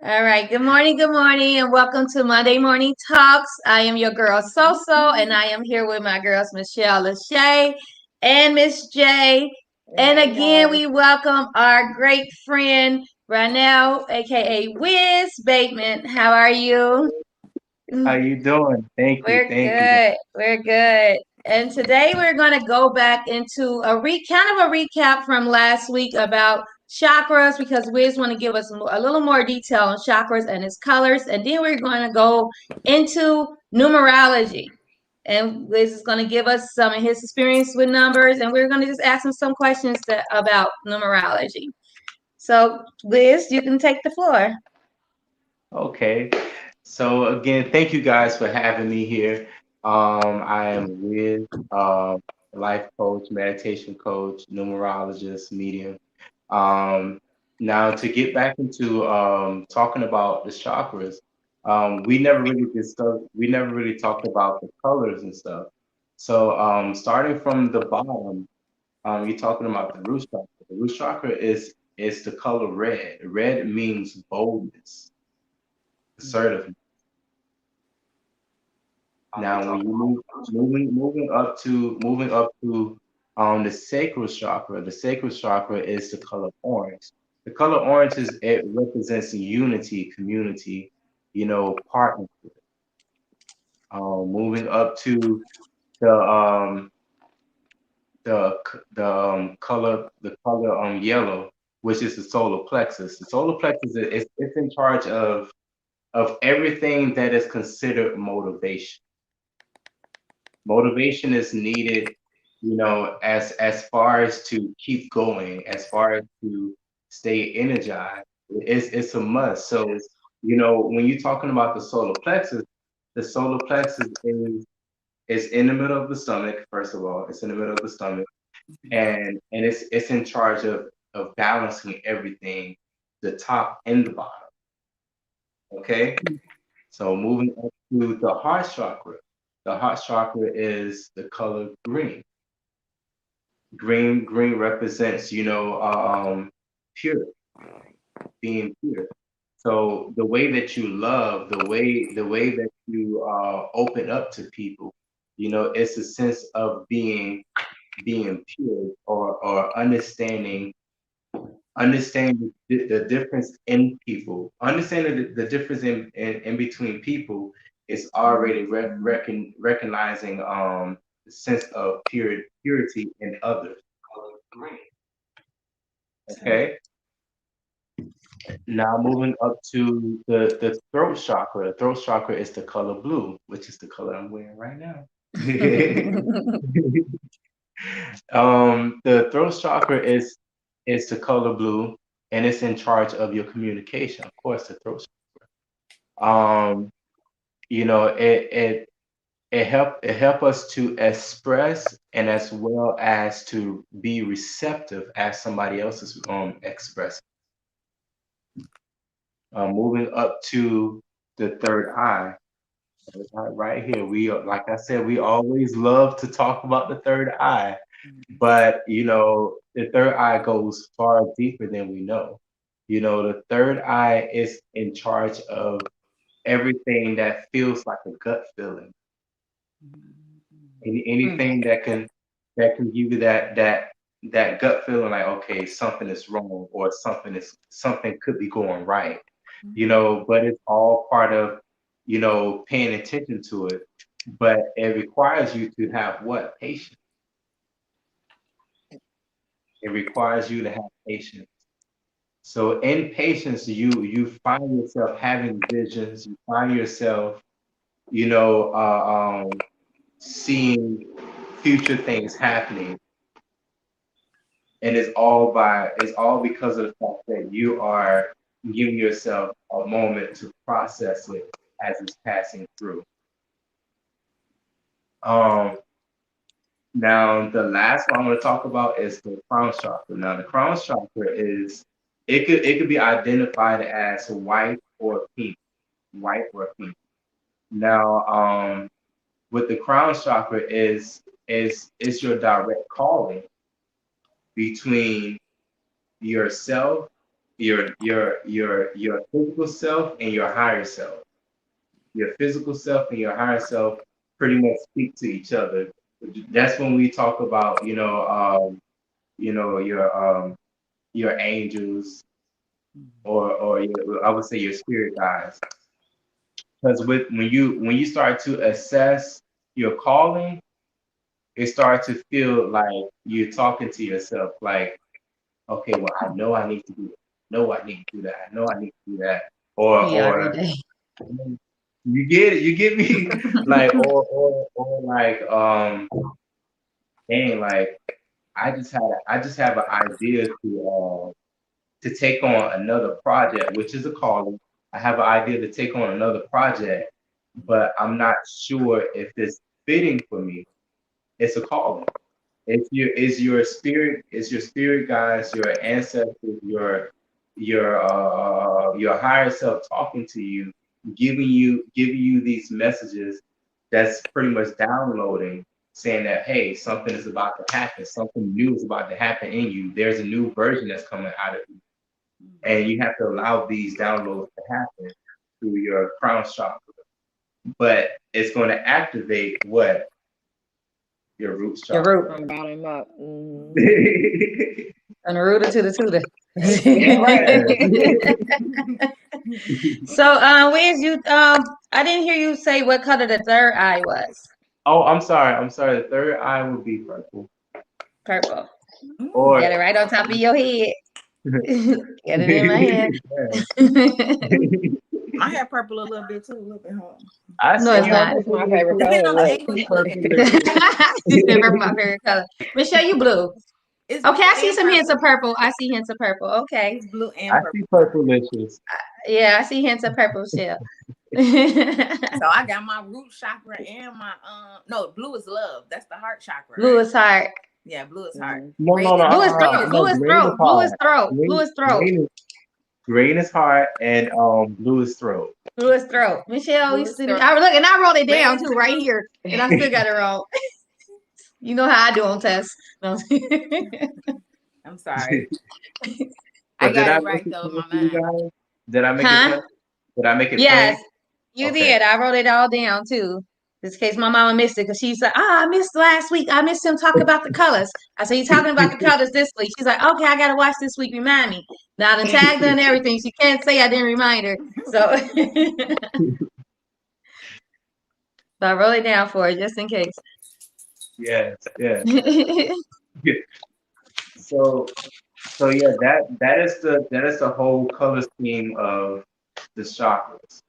All right. Good morning, and welcome to Monday Morning Talks. I am your girl Soso, and I am here with my girls Michelle Lachey and Miss J. And Hey again, guys. we welcome our great friend Raynal, aka Wizz Bateman. How are you? How you doing? Thank you, We're thank you. good. We're good. And today we're going to go back into kind of a recap from last week about chakras because we just want to give us a little more detail on chakras and its colors. And then we're going to go into numerology. And Wiz is going to give us some of his experience with numbers. And we're going to just ask him some questions about numerology. So, Wiz, you can take the floor. Okay. So again, thank you guys for having me here. I am with life coach, meditation coach, numerologist, medium. Um, Now to get back into talking about the chakras, we never really talked about the colors and stuff. So starting from the bottom, you're talking about the root chakra. The root chakra is the color red. Red means boldness, assertiveness. Now, when you moving up to the sacral chakra, the sacral chakra is the color orange. The color orange is it represents unity, community, partnership. Moving up to the color yellow, which is the solar plexus. The solar plexus is it's in charge of everything that is considered motivation. Motivation is needed, as far as to keep going, as far as to stay energized. It's a must. So, when you're talking about the solar plexus is in the middle of the stomach, first of all. It's in the middle of the stomach. And it's in charge of balancing everything, the top and the bottom. Okay? So moving up to the heart chakra. The heart chakra is the color green. Green represents, pure, being pure. So the way that you love, the way that you open up to people, it's a sense of being pure or understanding the difference in people, understanding the difference in between people is already recognizing the sense of purity in others. Okay. Now moving up to the throat chakra. The throat chakra is the color blue, which is the color I'm wearing right now. The throat chakra is the color blue, and it's in charge of your communication. Of course, the throat. Um, it help us to express and as well as to be receptive as somebody else is expressing. Moving up to the third eye. Right here. Like I said, we always love to talk about the third eye, but the third eye goes far deeper than we know. The third eye is in charge of everything that feels like a gut feeling. Anything that can give you that gut feeling like, okay, something is wrong or something could be going right. But it's all part of paying attention to it. But it requires you to have what? Patience. It requires you to have patience. So in patience, you find yourself having visions. You find yourself, you know, seeing future things happening, and it's all because of the fact that you are giving yourself a moment to process it as it's passing through. Um, Now, the last one I'm going to talk about is the crown chakra. Now, the crown chakra it could be identified as white or pink. Now, with the crown chakra is your direct calling between yourself your physical self and your higher self. Your physical self and your higher self pretty much speak to each other. That's when we talk about, you know, your angels or I would say your spirit guides. Because when you start to assess your calling, it starts to feel like you're talking to yourself, like, okay, well, I know I need to do it. I know I need to do that. I know I need to do that. We are Or today. you get me, like, or like, dang, like, I just have an idea to take on another project, which is a calling. I have an idea to take on another project, but I'm not sure if it's fitting for me. It's a calling. It's your spirit guides, your ancestors, your higher self talking to you, giving you these messages that's pretty much downloading, saying that hey, something is about to happen, something new is about to happen in you. There's a new version that's coming out of you. And you have to allow these downloads to happen through your crown chakra. But it's going to activate what? Your root Your chakra. root. From bottom up. And the rooter to the tutor. Yes. So, where's you? I didn't hear you say what color the third eye was. Oh, I'm sorry. I'm sorry. The third eye would be purple. Purple. Or Get it right on top of your head. Get it in my head. I have purple a little bit too. A little bit home. I No, see it's you not. It's my favorite color. Depending on the Look. angle you purple. look at it. She's never my favorite color. Michelle, you blue. It's Okay, blue I see and some hints of purple. purple. I see hints of purple. Okay. It's blue and I purple. see purplicious. Yeah, I see hints of purple, Michelle. So I got my root chakra and my no, blue is love. That's the heart chakra, Blue right? is heart. Yeah, blue is heart. No, no, no. Blue is Green throat. is Blue is Green is throat. Blue is heart. throat. Blue is throat. Green is heart, and blue is throat. Blue is throat. Michelle, Blue you is see throat. me. I look and I wrote it Red down is too, right tongue. here, and I still got it wrong. You know how I do on tests. No. I'm sorry. So I did got I it make right it though in plain my for you mind. guys? Did I make it Huh? plain? Did I make it Yes, plain? you Okay. did. I wrote it all down too. Just in case my mama missed it, because she's like, I missed last week. I missed him talk about the colors. I said, you talking about the colors this week? She's like, okay, I gotta watch this week. Remind me. Now I done tagged her and everything. She can't say I didn't remind her. So, so I wrote it down for her just in case. Yes, yes. So yeah, that is the whole color scheme of the chakras.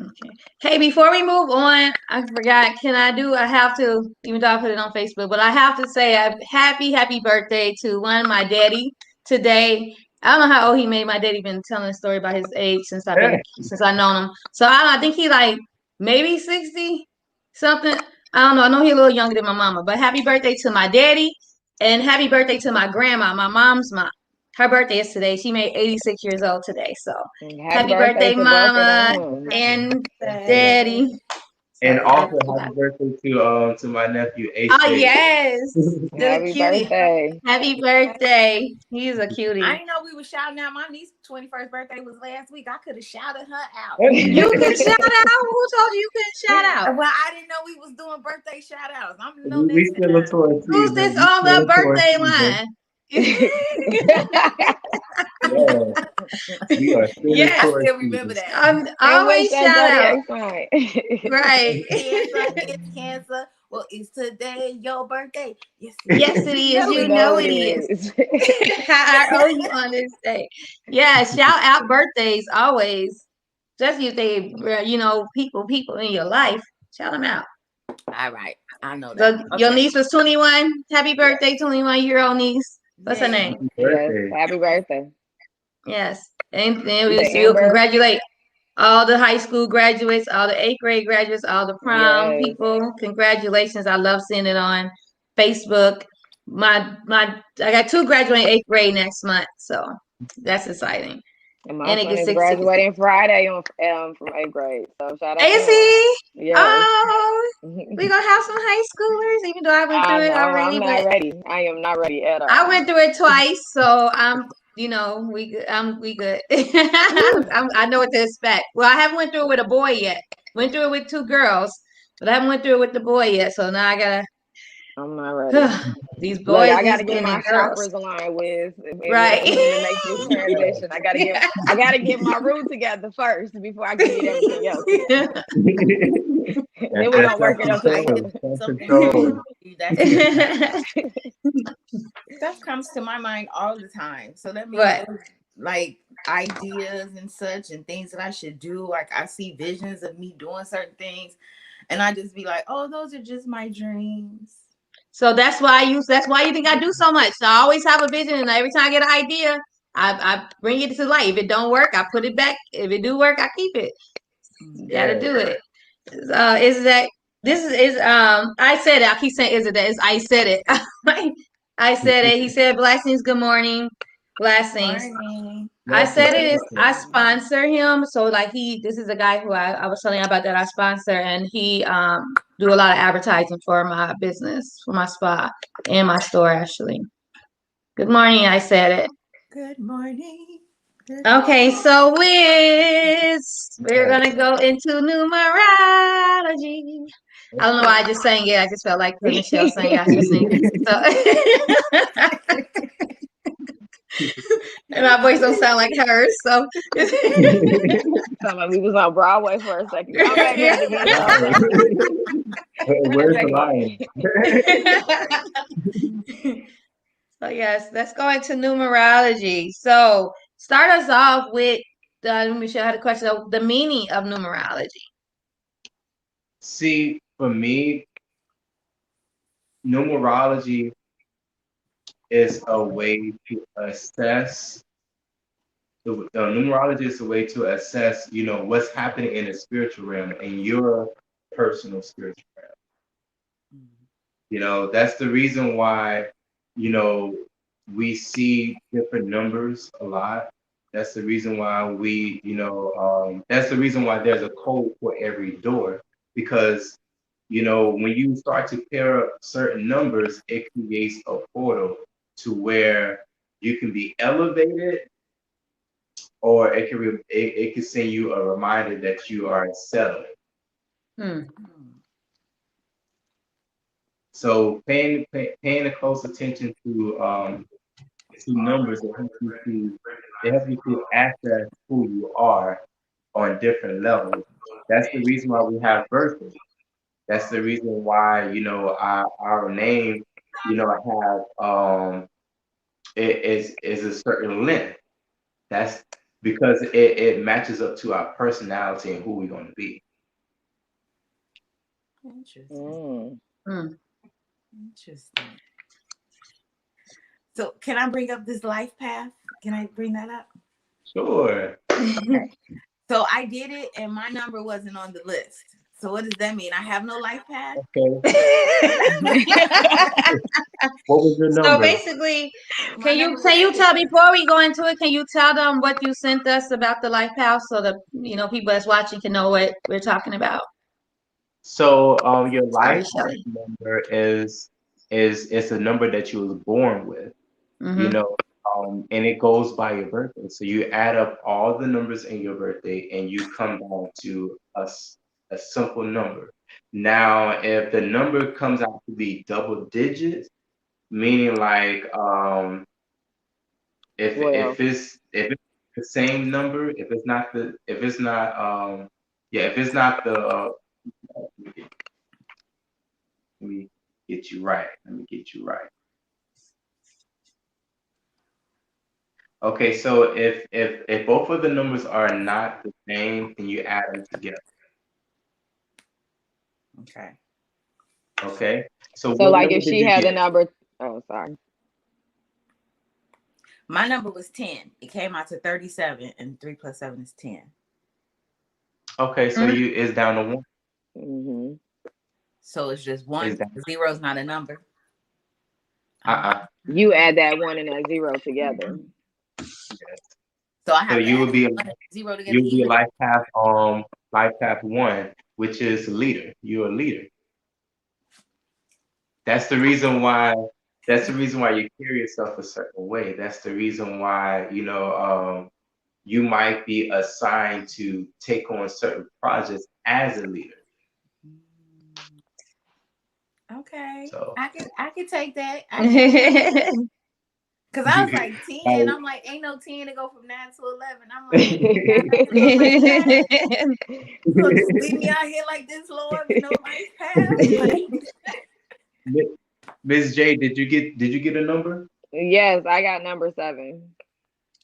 Okay. Hey, before we move on, I forgot. I have to, even though I put it on Facebook, but I have to say a happy birthday to my daddy today. I don't know how old he made. My daddy been telling a story about his age since I known him. So I think he like maybe 60 something. I don't know. I know he's a little younger than my mama. But happy birthday to my daddy and happy birthday to my grandma, my mom's mom. Her birthday is today. She made 86 years old today. So Happy happy birthday birthday, to both of mama them. and Birthday. daddy. And So also that's happy birthday to my nephew oh HJ. yes, the Happy cutie. birthday. Happy birthday. He's a cutie. I didn't know we were shouting out. My niece's 21st birthday was last week. I could have shouted her out. You can shout out. Who told you couldn't shout out? Well, I didn't know we was doing birthday shout outs. I'm gonna know We next still a time. tour Who's this season. We on still the a tour birthday season. line? Yeah, we are still in Yes, I tour still remember season. that. I'm And what's always your shout out. zodiac sign? Right. It's cancer. Well, it's today your birthday. Yes, Yes, it is. No, You it know No, it it is. is. I owe you on this day. Yeah, shout out birthdays always. Especially if they, people in your life. Shout them out. All right, I know that. So your Okay. niece was 21. Happy Yeah. birthday, 21-year-old niece. What's her Yay. name? Happy Yes, birthday. happy birthday. Yes. And then The we'll Amber. congratulate all the high school graduates, all the 8th grade graduates, all the prom Yes. people. Congratulations. I love seeing it on Facebook. I got 2 graduating 8th grade next month. So that's exciting. And my And it son gets is 660. graduating Friday from 8th grade. So shout out to him. AC. Yes. Oh, we're gonna have some high schoolers, even though I went I through it know I'm already, not but ready. I am not ready at I all. went through it twice, so we good. We good. I know what to expect. Well, I haven't went through it with a boy yet. Went through it with 2 girls, but I haven't went through it with the boy yet. So now I gotta. I'm not ready. These Look, boys I gotta is get getting my girls. chakras aligned with Right. in order to make this transition. I gotta get my root together first before I can get everything else together. Then we're gonna work it up together. Stuff comes to my mind all the time. So that means What? like ideas and such and things that I should do. Like I see visions of me doing certain things, and I just be like, "Oh, those are just my dreams." So that's why you think I do so much. So I always have a vision, and every time I get an idea, I bring it to life. If it don't work, I put it back. If it do work, I keep it. You gotta do it. Is that this is I said it. I keep saying is it that is I said it. I said it. He said blessings, good morning. Blessings. Morning. I said it is I sponsor him. So like this is a guy who I was telling you about that I sponsor, and he do a lot of advertising for my business, for my spa and my store actually. Good morning, I said it. Good morning. Okay, so we're gonna go into numerology. I don't know why I just sang it. I just felt like Michelle sang. I should sing it. So and my voice don't sound like hers. So Sound like we was on Broadway for a second. Come back here, Denise. Where's the lion? So yes, let's go into numerology. So start us off with Michelle had a question of the meaning of numerology. See, for me, numerology is a way to assess. The numerology is a way to assess, what's happening in the spiritual realm, in your personal spiritual realm. That's the reason why, we see different numbers a lot. That's the reason why that's the reason why there's a code for every door, because, when you start to pair up certain numbers, it creates a portal to where you can be elevated, or it can send you a reminder that you are settling. So paying a close attention to numbers, it helps you to access who you are on different levels. That's the reason why we have birthdays. That's the reason why our name have it is a certain length. That's because it matches up to our personality and who we're going to be. Interesting. Interesting. So can I bring up this life path? Can I bring that up? Sure. Okay. So I did it and my number wasn't on the list. So what does that mean? I have no life path? Okay. What was your number? So basically, can you tell before we go into it, can you tell them what you sent us about the life path so the people that's watching can know what we're talking about? So your life number is it's a number that you was born with, and it goes by your birthday. So you add up all the numbers in your birthday and you come down to a simple number. Now, if the number comes out to be double digits, meaning like if it's the same number, if it's not the let me get you right. Okay, so if both of the numbers are not the same, then you add them together. Okay. So like if she had the number, sorry. My number was 10. It came out to 37, and 3 plus 7 is 10. Okay, so it's down to 1. Mm-hmm. So it's just 1. 0 is not a number. You add that 1 and that 0 together. Yes. So I have you would be 0 together. You would be life path 1, which is leader. You're a leader. That's the reason why That's the reason why you carry yourself a certain way. That's the reason why, you might be assigned to take on certain projects as a leader. Okay, So I can take that. I can. Cause I was like 10. like, I'm like, ain't no 10 to go from 9 to 11. I'm like, yeah, I can go like that. So just leave me out here like this, Lord, with no life path. Ms. J, did you get a number? Yes, I got number 7.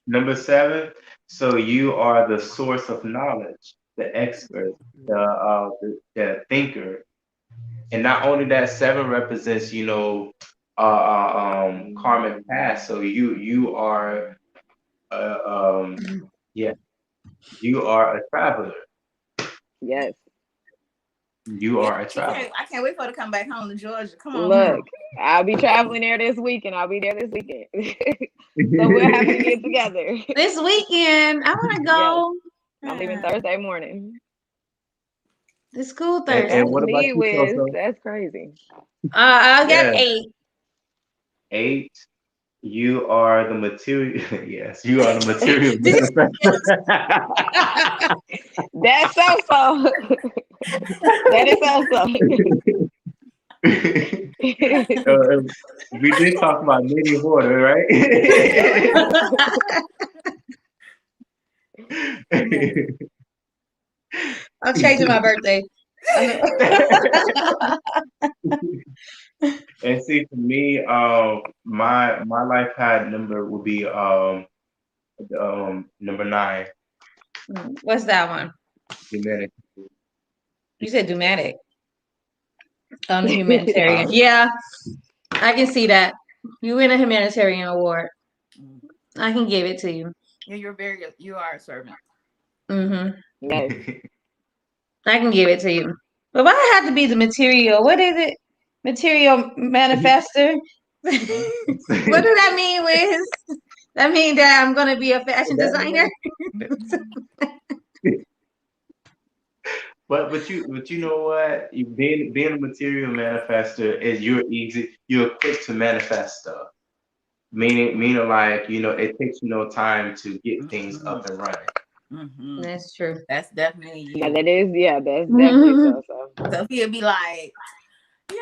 Number 7. So you are the source of knowledge, the expert, the thinker, and not only that, 7 represents, karmic past. So you are, yeah, you are a traveler. Yes. You Yeah, are a traveler. I can't wait for her to come back home to Georgia. Come on. Look, I'll be traveling there this week, and I'll be there this weekend. So we'll have to get together. This weekend, I want to go. Yes. I'm leaving Thursday morning. It's school And Thursday. what about Me, you, Wiz. Coco? That's crazy. I got Yeah, 8. 8. You are the material. Yes, you are the material Did manifestor. That's so. That is so. We did talk about Lady Hoarder, right? I'm changing my birthday. And see, for me, my life path number would be number 9, What's that one? humanity. You said Dumatic. The humanitarian. Yeah, I can see that. You win a humanitarian award. I can give it to you. Yeah, you are a servant. Mm-hmm. Yes. I can give it to you. But why it have to be the material? What is it? Material manifester? What does that mean, Wiz? That mean that I'm gonna be a fashion designer? But you know what? Being a material manifester is you're quick to manifest stuff. Meaning like, it takes you no time to get things up and running. Mm-hmm. That's true. That's definitely you. Yeah, that is. Yeah, that's definitely so. So he'll be like, I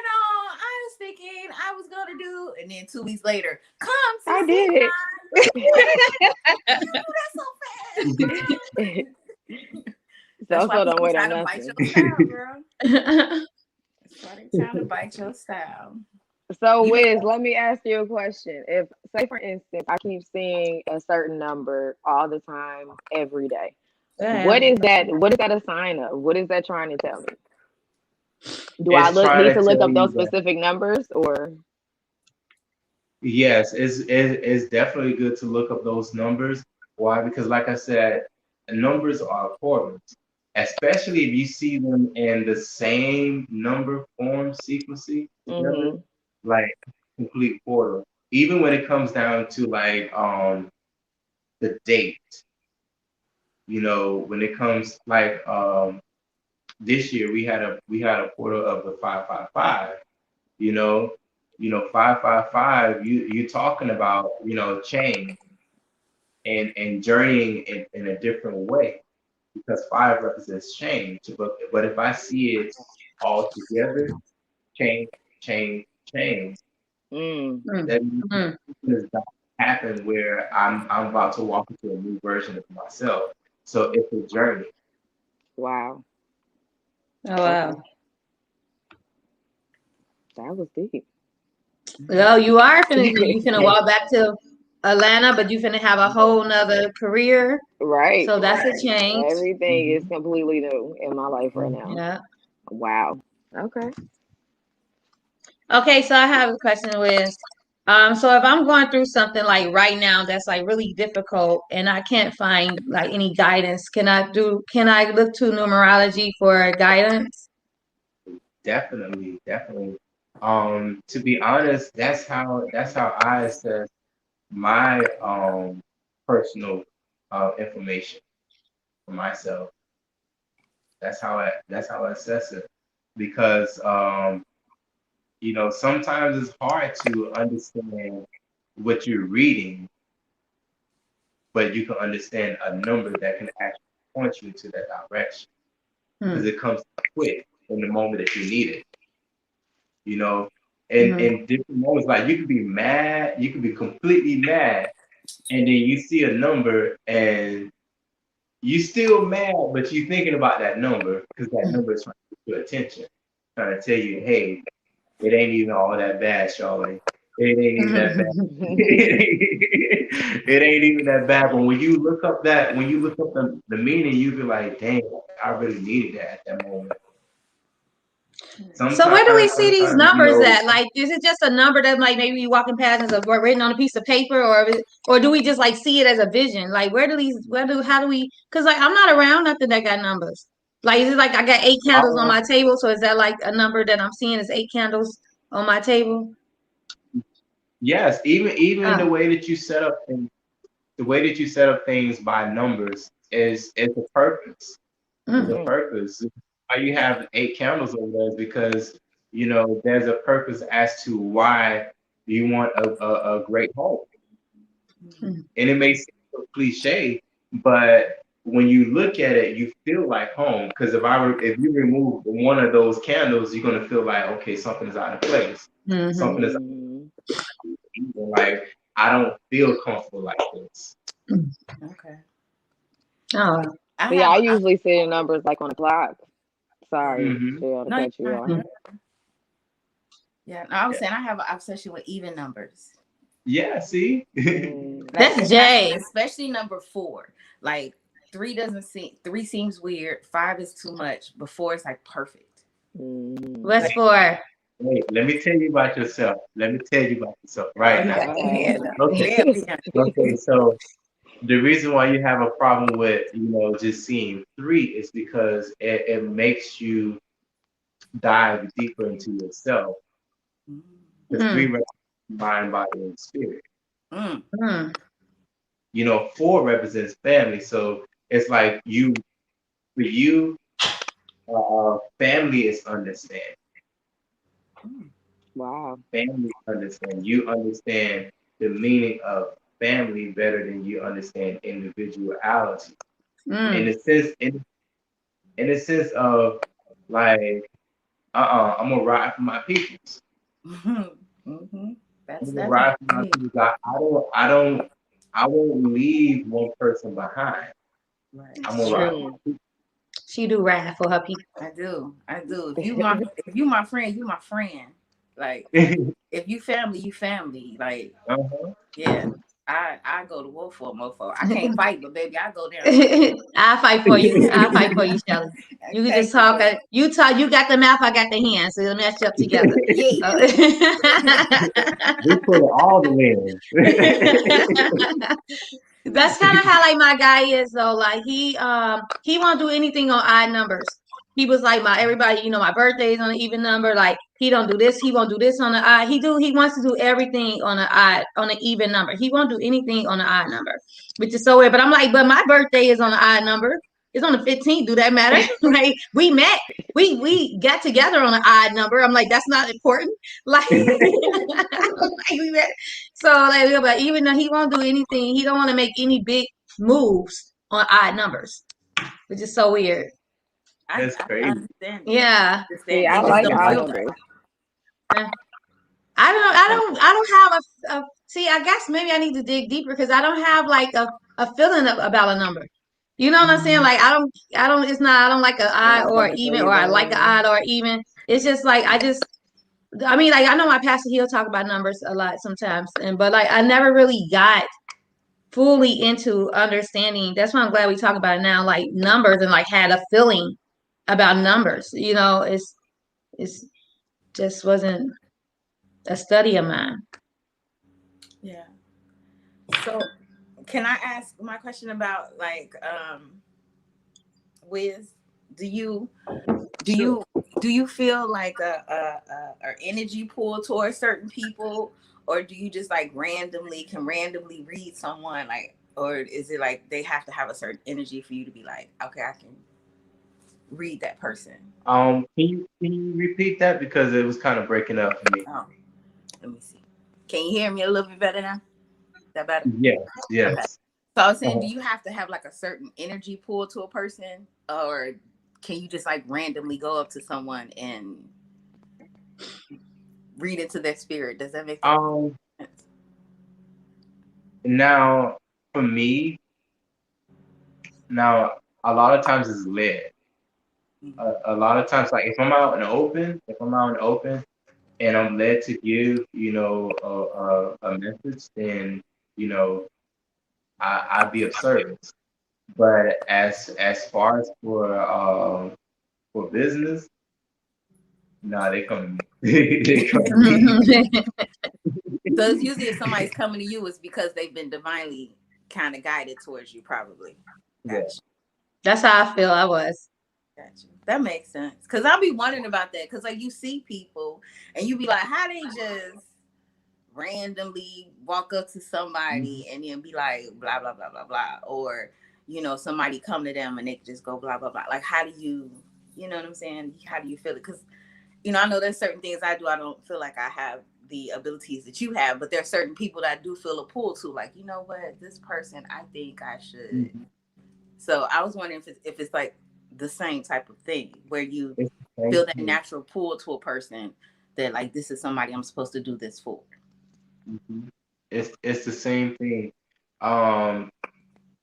was thinking I was gonna do, and then 2 weeks later, come. I did it. You do that so fast. So don't wait on nothing. nothing. Bite your style, girl. That's why they trying to bite your style. So, Wiz, let me ask you a question. If, say, for instance, I keep seeing a certain number all the time, every day, what is that? What is that a sign of? What is that trying to tell me? Do I need to look up those specific numbers, or? Yes, it's definitely good to look up those numbers. Why? Because like I said, numbers are important, especially if you see them in the same number form sequence together, like complete portal. Even when it comes down to like the date, when it comes like this year we had a portal of the 555. 555. You talking about change and journeying in a different way, because 5 represents change. But if I see it all together, change, change, change, that means is about to happen where I'm about to walk into a new version of myself. So it's a journey. Wow. Oh wow. Okay. That was deep. Well, you finna walk back to Atlanta, but you finna have a whole nother career. Right. So that's a change. Everything is completely new in my life right now. Yeah. Wow. Okay. Okay, so I have a question with so if I'm going through something like right now that's like really difficult and I can't find like any guidance, can I look to numerology for guidance? Definitely. To be honest, that's how I assess my personal information for myself. That's how I assess it, because You know, sometimes it's hard to understand what you're reading, but you can understand a number that can actually point you into that direction because it comes quick in the moment that you need it. You know, and in different moments, like you could be mad, you could be completely mad, and then you see a number and you still mad, but you thinking about that number because that number is trying to get your attention, trying to tell you, hey, it ain't even all that bad, Charlie. It ain't even that bad. It ain't even that bad. But when you look up the meaning, you be like, dang, I really needed that at that moment. So where do we see these numbers you know, at? Like, is it just a number that like maybe you walking past and it's written on a piece of paper, or do we just like see it as a vision? Like, how do we? Because like I'm not around nothing that got numbers. Like, is it like I got 8 candles on my table? So is that like a number that I'm seeing is 8 candles on my table? Yes, even the way that you set up things, the way that you set up things by numbers is a purpose. There's a purpose. Why you have 8 candles over there is because you know there's a purpose as to why you want a great home. And it may seem so cliche, but when you look at it, you feel like home. Because if you remove one of those candles, you're gonna feel like okay, something's out of place. Something is like I don't feel comfortable like this. Okay. Oh. I usually see the numbers like on the clock. Sorry, to cut you off. Yeah, no, I was saying I have an obsession with even numbers. Yeah, see, that's Jay. Especially number 4. Like 3 seems weird. 5 is too much. But 4 is like perfect. What's 4? Wait, let me tell you about yourself. Right now. Okay. So the reason why you have a problem with just seeing 3 is because it makes you dive deeper into yourself. Because 3 represents mind, body, and spirit. 4 represents family. So it's like for you, family is understanding. Wow. Family understand. You understand the meaning of family better than you understand individuality. In the sense of like, I'm gonna ride for my peoples. That's ride for my peoples. I won't leave one person behind. Right. I'm gonna ride for my people. She do ride for her people. I do. If you my friend, you my friend. Like if you family, you family. Like yeah. I go to war for a mofo. I can't fight, but baby, I go down. I'll fight for you. Shelly. You can just talk. You talk. You got the mouth. I got the hands. So it'll match up together. Yeah. We put all the wins. That's kind of how like my guy is though. Like he won't do anything on odd numbers. He was like everybody, my birthday is on an even number. Like he don't do this, he won't do this on the odd. He wants to do everything on an even number. He won't do anything on an odd number, which is so weird. But I'm like, but my birthday is on an odd number. It's on the 15th. Do that matter? Like we met, we got together on an odd number. I'm like, that's not important. Like, like we met. So like, but even though he won't do anything, he don't want to make any big moves on odd numbers, which is so weird. That's crazy. Yeah. See, I like odd numbers. I don't have a see, I guess maybe I need to dig deeper because I don't have like a feeling about a number. You know what I'm saying? Like I don't like an odd or even, or I like an odd or even. It's just like I mean, like I know my pastor, he'll talk about numbers a lot sometimes, but like I never really got fully into understanding. That's why I'm glad we talk about it now, like numbers, and like had a feeling about numbers. It's just wasn't a study of mine. Yeah. So can I ask my question about like Wizz? Do you feel like a energy pull towards certain people, or do you just like randomly read someone, like, or is it like they have to have a certain energy for you to be like, okay, I can? read that person? Can you repeat that because it was kind of breaking up for me? Oh, let me see. Can you hear me a little bit better now? Is that better? Yes, Okay. yes. So I was saying, do Uh-huh. you have to have like a certain energy pull to a person, or can you just like randomly go up to someone and read into their spirit? Does that make Um, sense? now for me, now a lot of times it's led. A lot of times, like if I'm out in the open and I'm led to give, a message, then you know, I'd be of service. But as far as for business, nah, they come to me. They come to me. So it's usually if somebody's coming to you, it's because they've been divinely kind of guided towards you, probably. Yeah. Gotcha. That's how I feel I was. Gotcha. That makes sense. Cause I'll be wondering about that. Cause like you see people and you be like, how they just randomly walk up to Mhm. somebody and then be like, blah, blah, blah, blah, blah. Or, somebody come to them and they just go blah, blah, blah. Like, how do you know what I'm saying? How do you feel it? Cause, I know there's certain things I do. I don't feel like I have the abilities that you have, but there are certain people that I do feel a pull to. Like, you know what? This person, I think I should. Mhm. So I was wondering if it's like the same type of thing where you It's the same feel that thing. natural pull to a person that like this is somebody I'm supposed to do this for. Mhm. It's the same thing. Um,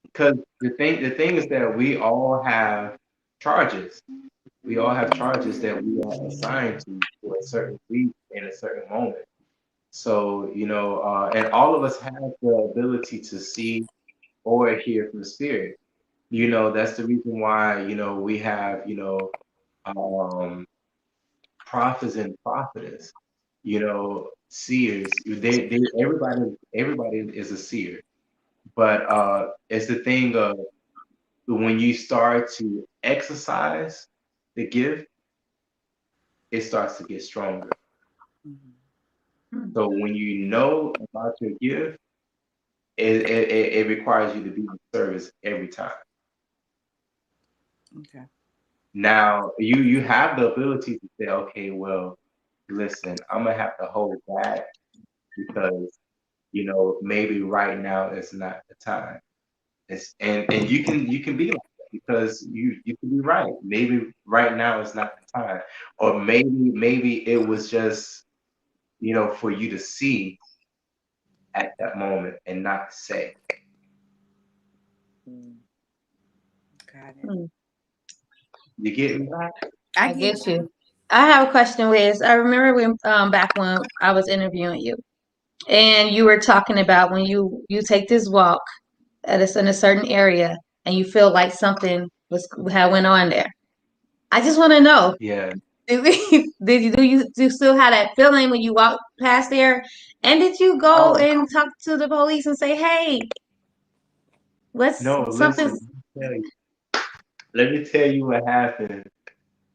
because the thing is that we all have charges. We all have charges that we are assigned to for a certain week in a certain moment. So, and all of us have the ability to see or hear from the spirit. That's the reason why, we have, um, prophets and prophetess, seers. Everybody is a seer. But it's the thing of when you start to exercise the gift, it starts to get stronger. So when you know about your gift, it requires you to be in service every time. Okay. Now you have the ability to say, okay, well, listen, I'm gonna have to hold back because maybe right now is not the time. And you can be like that because you can be right. Maybe right now is not the time, or maybe it was just for you to see at that moment and not say. Got it. Hmm. You get me? I I get get you. you. I have a question, Wiz. I remember when back when I was interviewing you, and you were talking about when you take this walk in a certain area, and you feel like something had went on there. I just want to know, Yeah. did you still have that feeling when you walked past there, and did you go Oh and talk to the police and say, "Hey, what's no, something?" listen. Let me tell you what happened.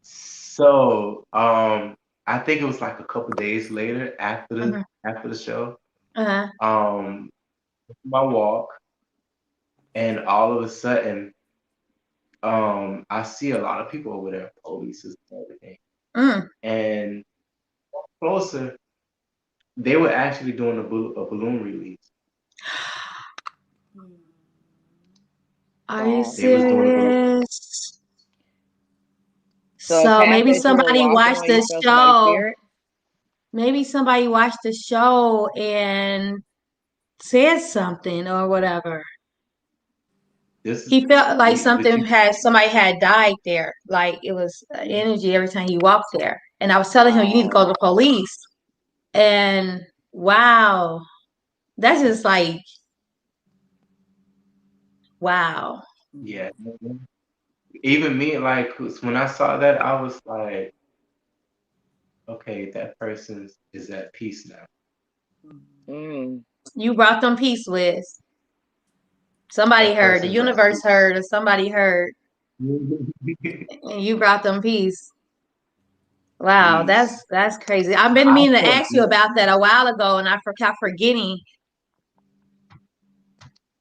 So, I think it was like a couple days later after the Uh-huh, after the show. uh-huh, Um, my walk, and all of a sudden, I see a lot of people over there, police and everything. mm. And closer, they were actually doing a balloon release. Are you Wow. They was doing a balloon. serious? So it So passed maybe that you were somebody walking watched when you the felt somebody's show. spirit? Maybe somebody watched the show and said something or whatever. This is He felt like what you. somebody had died there. Like it was energy every time he walked there. And I was telling him, you need to go to Wow. the police. And wow, that's just like, wow. Yeah. Even me, like, 'cause when I saw that, I was like, okay, that person is at peace now. Mm. You brought them peace, Wiz. Somebody That heard, the person is at universe peace. heard, or somebody heard, and you brought them peace. Wow, Peace. that's crazy. I've been I meaning to felt ask you good. about that a while ago, and I kept forgetting.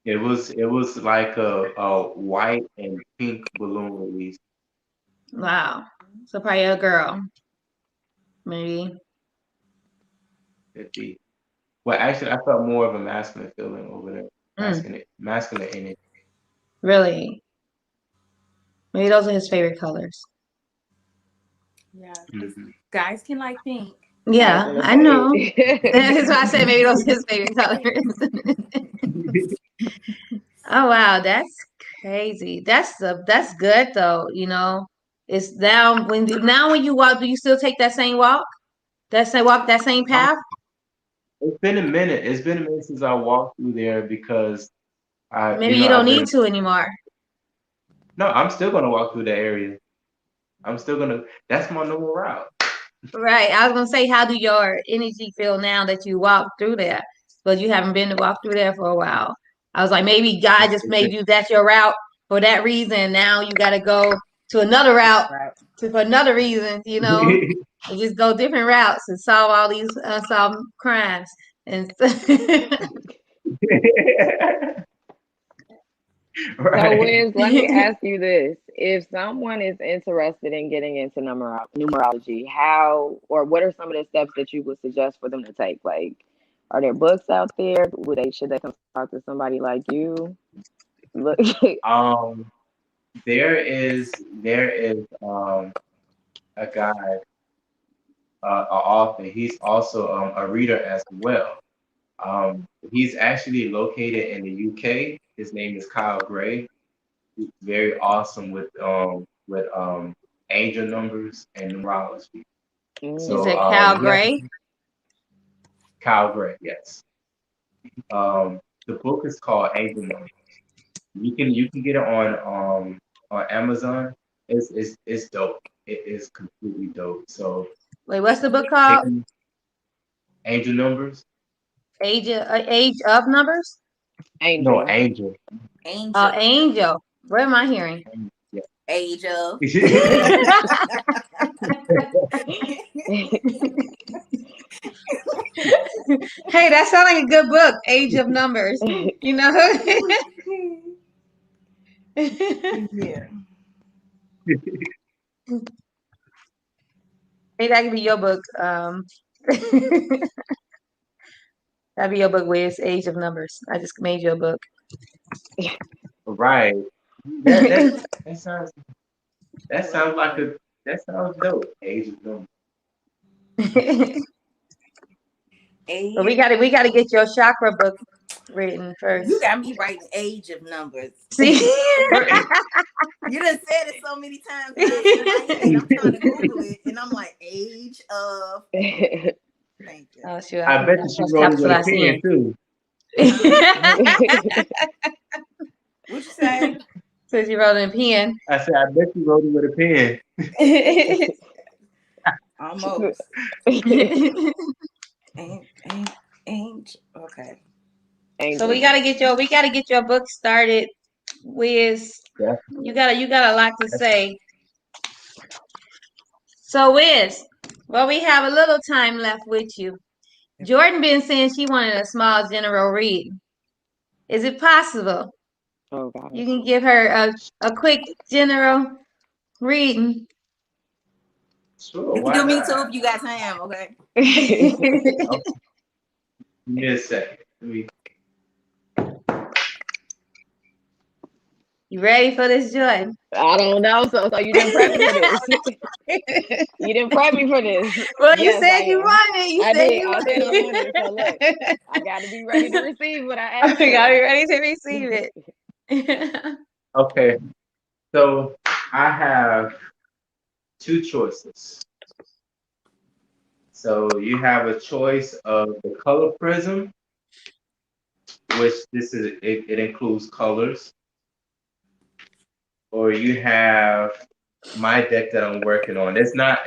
It was like a white and pink balloon release. Wow. So probably a girl. Maybe. Could be. Well, actually, I felt more of a masculine feeling over there. Masculine energy. Really? Maybe those are his favorite colors. Yeah. Guys can like pink. Yeah, I know. That's why I said maybe those are his favorite colors. Oh wow, that's crazy. That's good though. You know, it's now when you walk, do you still take that same walk? That same path? It's been a minute. It's been a minute since I walked through there because Maybe you don't need to anymore. No, I'm still gonna walk through that area. I'm still gonna. That's my normal route. Right. I was gonna say, how do your energy feel now that you walk through there? But you haven't been to walk through there for a while. I was like, maybe God just made you that's your route for that reason. Now you got to go to another route for another reason. You know, and just go different routes and solve all these unsolved crimes and. Right. So, Wiz, let me ask you this. If someone is interested in getting into numerology, how or what are some of the steps that you would suggest for them to take? Like, are there books out there? Should they come talk to somebody like you? Look. There is a guy, an author. He's also a reader as well. He's actually located in the UK. His name is Kyle Gray. He's very awesome with angel numbers and numerology. So, is it Kyle Gray? Kyle Gray, yes. The book is called Angel Numbers. You can get it on Amazon. It's dope. It is completely dope. So wait, what's the book called? Angel Numbers. Age of Numbers? Angel. No, Angel. Oh, Angel. What am I hearing? Yeah. Age of. Hey, that sounds like a good book. Age of Numbers. You know. Yeah. Hey, that could be your book. That'd be your book, Wiz. Age of Numbers. I just made you a book. Right. That sounds dope. Age of Numbers. But we gotta get your chakra book written first. You got me writing Age of Numbers. See, you done said it so many times. I'm trying to Google it, and I'm like, Age of. Thank you. Oh, sure. I bet you wrote it with a pen too. What you say? Says you wrote it in pen. I said, I bet you wrote it with a pen. Almost. Okay. So we gotta get your book started. Wiz, you got a lot to say. So Wiz, well, we have a little time left with you. Jordan been saying she wanted a small general read. Is it possible? Oh God. You can give her a quick general reading. Sure. You can do me too if you got time, okay? Give me a second. You ready for this, Jordan? I don't know. So you didn't prep me for this. You didn't prep me for this. Well, you said you wanted. You said you wanted. I said I wanted. So look, I got to be ready to receive what I asked. I got to be ready to receive it. Okay. So I have two choices. So you have a choice of the color prism, which it includes colors. Or you have my deck that I'm working on. It's not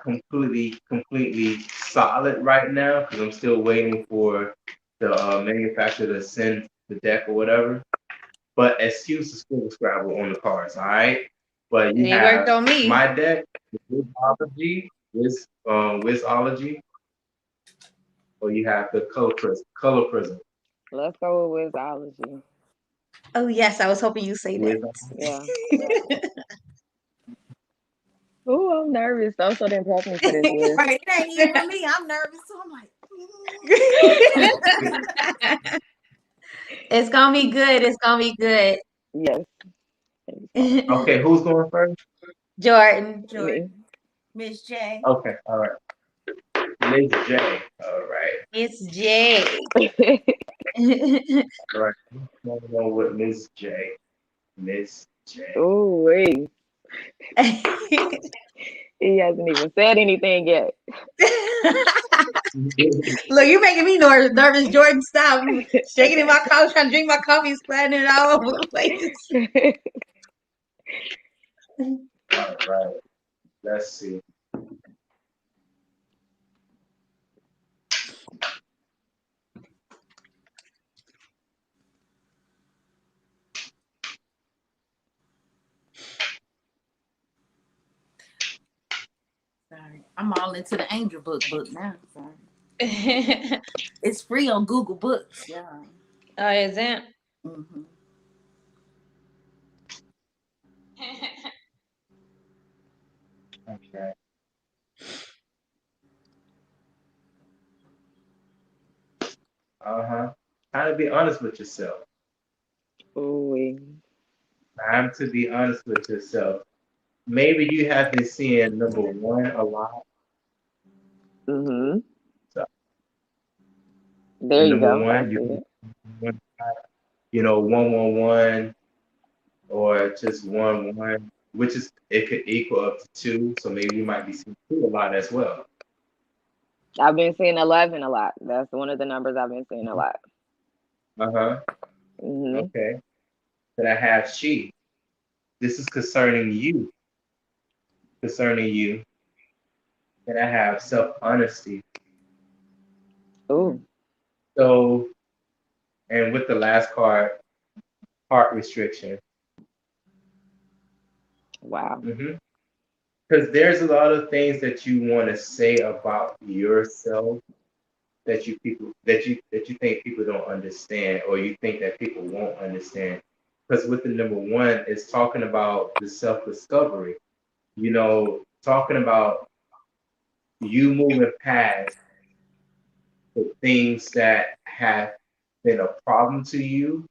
completely solid right now because I'm still waiting for the manufacturer to send the deck or whatever. But excuse the scribble scrabble on the cards, all right? But you have worked on me. My deck, Wizzology, or you have the color prism. Let's go with Wizzology. Oh yes, I was hoping you say that. Yeah. Oh, I'm nervous though, so then prep me for this list. Right, it ain't even me. I'm nervous, so I'm like, It's gonna be good. It's gonna be good. Yes. Okay, who's going first? Jordan. Jordan, Miss J. Okay, all right. Miss J. All right. It's Jay. All right. What's going on with Miss J? Miss J. Oh, wait. He hasn't even said anything yet. Look, you're making me nervous. Jordan, stop. I'm shaking in my couch, trying to drink my coffee, splatting it all over the place. All right. Let's see. Sorry, I'm all into the Angel book now. Sorry. It's free on Google Books. Yeah. Oh, is it? Mm-hmm. Okay. Time to be honest with yourself. Oh, Time to be honest with yourself. Maybe you have been seeing number one a lot. mm-hmm. So, There you number go. one, you know, 111 or just 1 1, which is it could equal up to 2. So maybe you might be seeing 2 a lot as well. I've been seeing 11 a lot. That's one of the numbers I've been seeing a lot. Mm-hmm. Okay. Then I have she. This is concerning you. Concerning you. Then I have self-honesty. Oh. So, and with the last card, heart restriction. Wow. Because there's a lot of things that you want to say about yourself that you think people don't understand, or you think that people won't understand. Because with the number one, it's talking about the self-discovery. You know, talking about you moving past the things that have been a problem to you,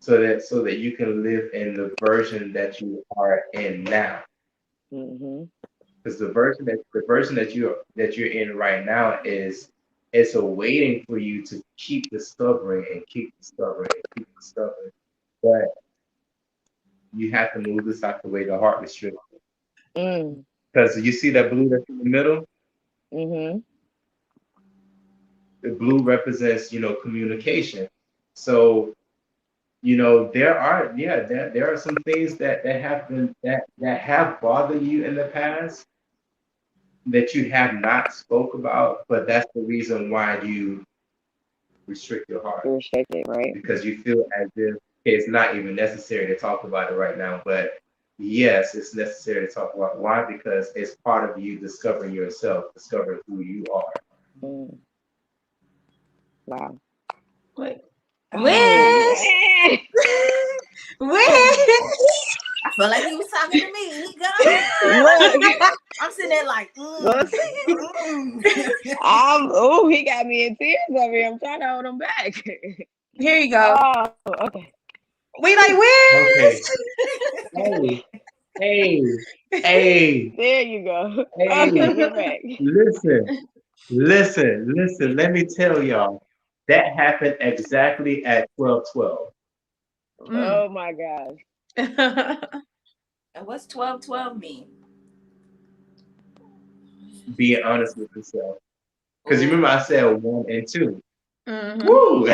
so that you can live in the version that you are in now. Because the version that you're in right now it's a waiting for you to keep discovering and keep discovering and keep discovering. But you have to move this out the way, the heart restriction. Because you see that blue that's in the middle? The blue represents, communication. So, there are some things that have bothered you in the past that you have not spoke about, but that's the reason why you restrict your heart. Restrict it, right? Because you feel as if it's not even necessary to talk about it right now. But yes, it's necessary to talk about. Why? Because it's part of you discovering yourself, discovering who you are. Wow. Wait. Oh, I feel like he was talking to me. He got I'm sitting there like, he got me in tears over here. I'm trying to hold him back. Here you go. Oh, okay. We like Wizz. Okay. Hey. There you go. Hey. Okay, we're back. Listen. Let me tell y'all. That happened exactly at 12:12. Oh my gosh. And what's 12:12 mean? Being honest with yourself. Because you remember I said 1 and 2. Woo!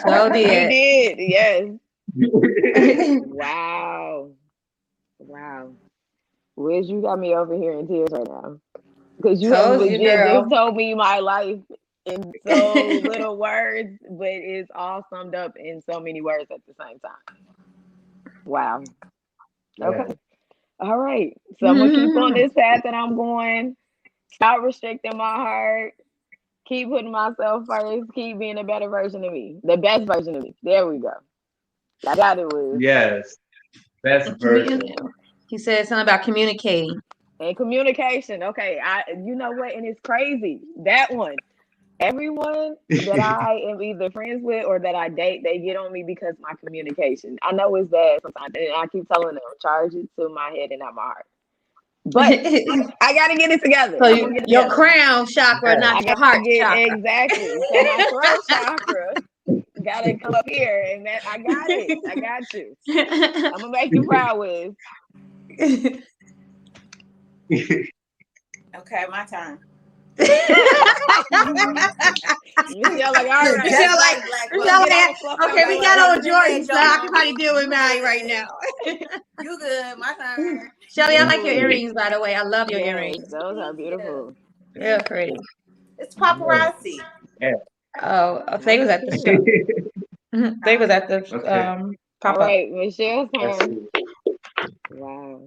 So did. You did, yes. Wow. Wizz, you got me over here in tears right now. Because you have legit just told me my life in so little words, but it's all summed up in so many words at the same time. Wow. Okay. Yeah. All right. So I'm going to keep on this path that I'm going. Stop restricting my heart. Keep putting myself first. Keep being a better version of me. The best version of me. There we go. I got it, Wizz. Yes. Best version. He said something about communicating. And communication. Okay, you know what? And it's crazy. That one. Everyone that I am either friends with or that I date, they get on me because my communication. I know it's bad sometimes, and I keep telling them, charge it to my head and not my heart. But I gotta get it together. So your crown chakra, not your heart chakra. Exactly. So my throat chakra gotta come up here, and that I got it. I got you. I'm gonna make you proud, Wiz. Okay, my turn. Michelle like, all right. Michelle like, okay, we got on Jordan, so I can probably deal with mine right now. You good? My turn. Shelly, I like your earrings, by the way. I love your earrings. Those are beautiful. Real pretty. It's paparazzi. Yeah. Oh, they was at the show. They was at the pop-up. All right, Michelle's turn. Wow.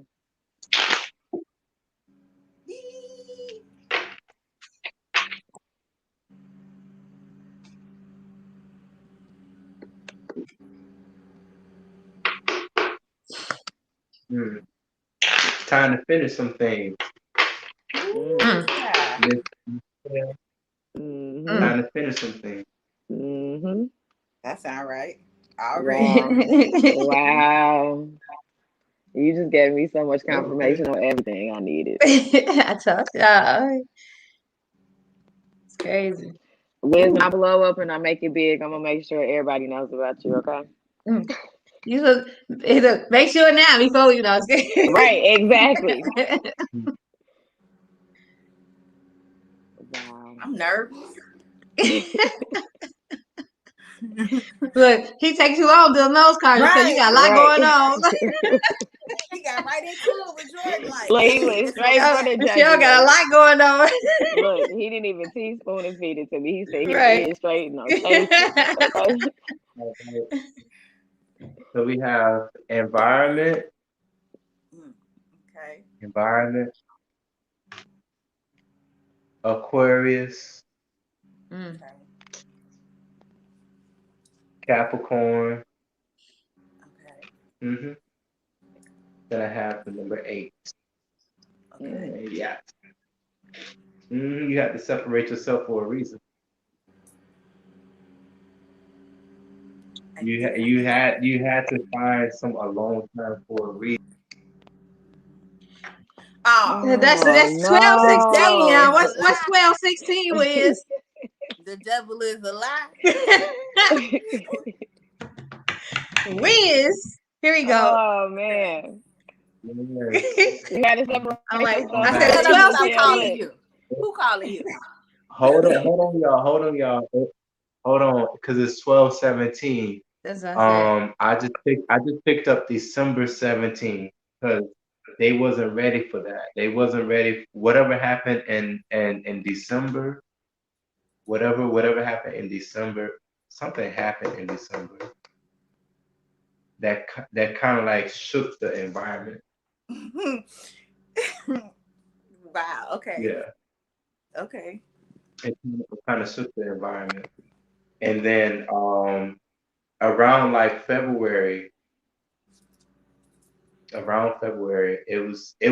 Time to finish some things. Time to finish some things. That sound right. All right. Wow. You just gave me so much confirmation on everything I needed. I told you. It's crazy. When I blow up and I make it big, I'm gonna make sure everybody knows about you, okay? You should either make sure now before you know. Right, exactly. Wow. I'm nervous. Look, he takes too long to do those cards because you got a lot going on. He got right into it with Jordan. He was straight for the judge. Michelle got a lot going on. Look, he didn't even teaspoon and feed it to me. He said he right. straight no okay. So we have environment. Okay. Environment. Aquarius. Okay. Capricorn. Okay. Then I have the number 8. Okay. Yeah. You have to separate yourself for a reason. You had to find some alone time for a reason. Oh, that's 12-16, y'all. What's 12-16 is? The devil is a lie. Wizz. Here we go. Oh man. You had to separate. I'm like, I said 12-16. Who calling you? Hold on, y'all. Hold on, because it's 12-17. That's what I said. I just picked up December 17 because they wasn't ready for that. They wasn't ready. Whatever happened in December, whatever happened in December, something happened in December that kind of like shook the environment. Wow. Okay. Yeah. Okay. It kind of shook the environment, and then around like February, it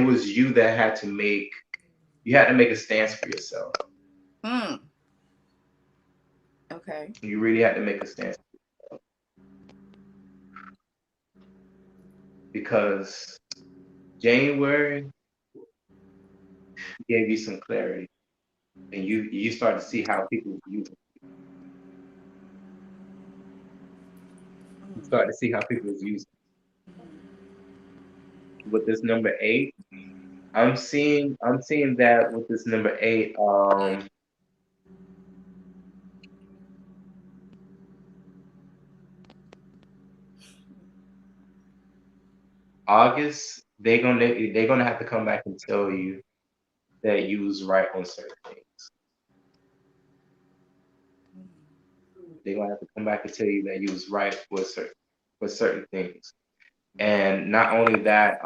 was you that had to make a stance for yourself. Okay. You really had to make a stance for yourself. Because January gave you some clarity, and you start to see how people view it. You start to see how people use it. With this number 8, I'm seeing that with this number 8, August, they're gonna have to come back and tell you that you was right on certain things. They're gonna have to come back and tell you that you was right for certain things. And not only that,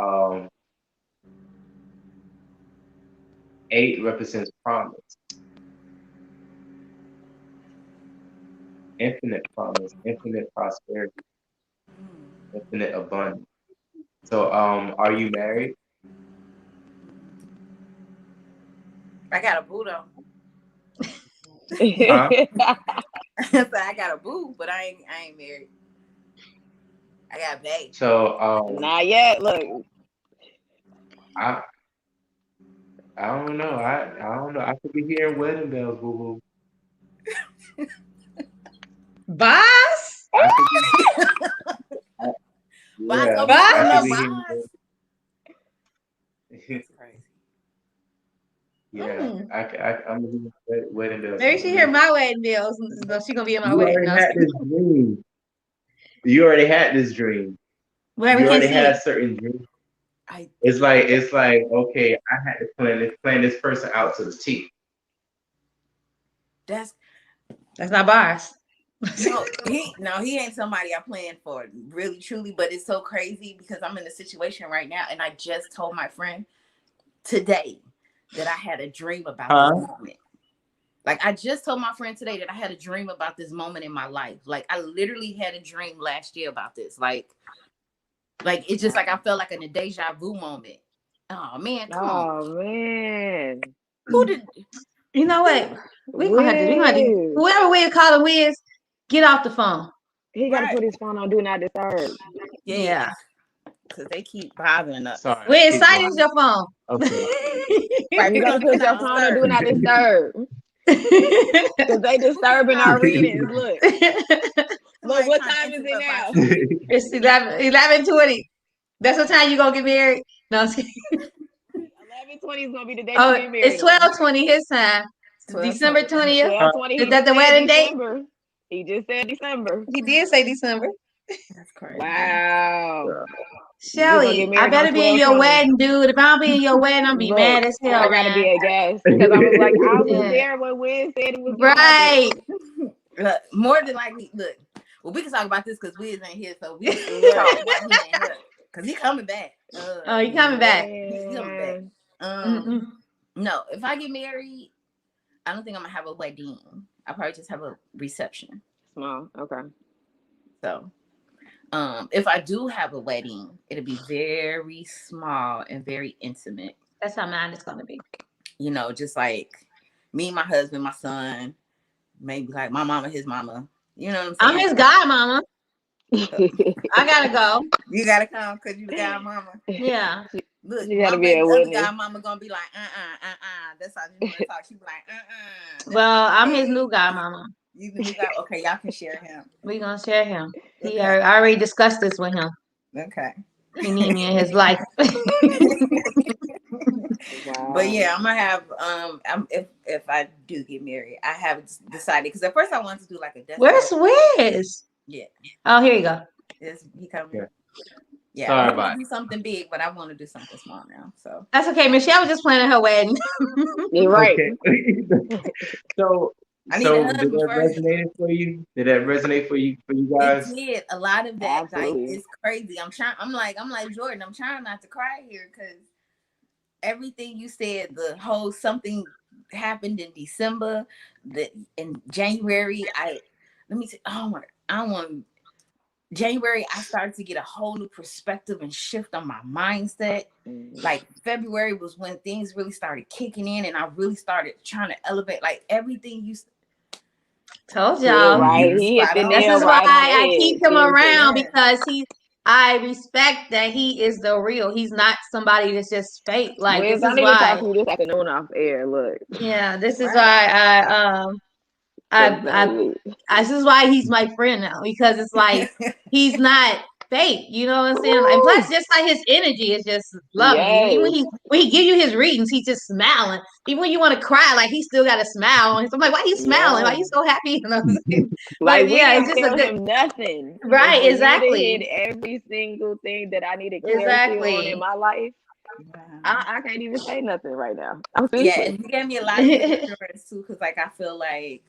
8 represents promise. Infinite promise, infinite prosperity, infinite abundance. So, are you married? I got a boo though. Huh? So I got a boo, but I ain't married. I got a babe. So Not yet. Look. I I don't know. I don't know. I could be hearing wedding bells, boo boo. Boss? I could be, Boss yeah, gonna be I pulling could up, be boss. hearing That's crazy. yeah, I'm hearing wedding bells. Maybe she hear my wedding bells. So she gonna be in my You wedding. already had this dream. You already had this dream. Where we You can already see had it. a certain dream. I It's like okay, I had to plan this person out to the T. that's not bars. he ain't somebody I planned for, really truly, but it's so crazy because I'm in a situation right now and I just told my friend today that I had a dream about this moment. Like I just told my friend today that I had a dream about this moment in my life. Like I literally had a dream last year about this. Like it's just like I felt like in a deja vu moment. Oh man, come on. Oh man. Who did You know what? We gonna have to whoever we call him Wizz, get off the phone. He gotta put his phone on do not disturb. Yeah. Because they keep bothering us. Sorry. Wizz, silence your phone. Okay. Right, you gotta put your phone on do not disturb. Because they disturbing our readings. Look, what time is it now? It's 11:20. That's what time you gonna get married? No, I'm kidding. 11:20 is gonna be the day you get married. It's 12:20 his time. December 20th. 12:20. Is that the wedding date? He just said December. He did say December. That's crazy. Wow. Shelly, I better be in your wedding, dude. If I don't be in your wedding, I'm be mad as hell. I gotta be a guest because I was like, I was there when Wizz said it was right. Look, more than likely, look. Well, we can talk about this because Wizz ain't here, so we can talk about he ain't here because he coming back. He coming back. He's coming back. No, if I get married, I don't think I'm gonna have a wedding. I'll probably just have a reception. Small, okay. So, if I do have a wedding, it'll be very small and very intimate. That's how mine is gonna be. You know, just like me, my husband, my son, maybe like my mama, his mama. You know what I'm saying? I'm his godmama. I gotta go. You gotta come because you the godmama. Yeah. Look, you gotta be a witness. Godmama gonna be like, That's how you wanna talk. She be like, Well, I'm his new godmama. You the new guy. Okay, y'all can share him. We gonna share him. Okay. I already discussed this with him. Okay. He need me in his life. Wow. But yeah, I'm gonna have if I do get married, I haven't decided because at first I wanted to do like a death. Where's Wizz? Yeah. Oh, here you go. He coming. Yeah. Sorry I want to do something big, but I want to do something small now. So that's okay. Michelle was just planning her wedding. You're right. Okay. So did that resonate for you? Did that resonate for you guys? It did. A lot of that. Absolutely. Like, it's crazy. I'm like Jordan. I'm trying not to cry here because everything you said, the whole something happened in December, in January. January, I started to get a whole new perspective and shift on my mindset. Like February was when things really started kicking in, and I really started trying to elevate. Like everything you told y'all. Right. This is why I keep him around because I respect that he is the real. He's not somebody that's just fake. Like Wizz, this I is need why. to talk to you this afternoon off air. Look. Yeah, this is why this is why he's my friend now because it's like he's not fake. You know what I'm saying? And plus, just like his energy is just loving. Yes. Even when he give you his readings, he's just smiling. Even when you want to cry, like he still got a smile on his. I'm like, why are you smiling? Why are you so happy? You know what I'm saying? Like but yeah, it's just tell him nothing. Right, exactly. Hit every single thing that I needed clarity on in my life. I can't even say nothing right now. Yeah, and he gave me a lot of reassurance too, because like I feel like,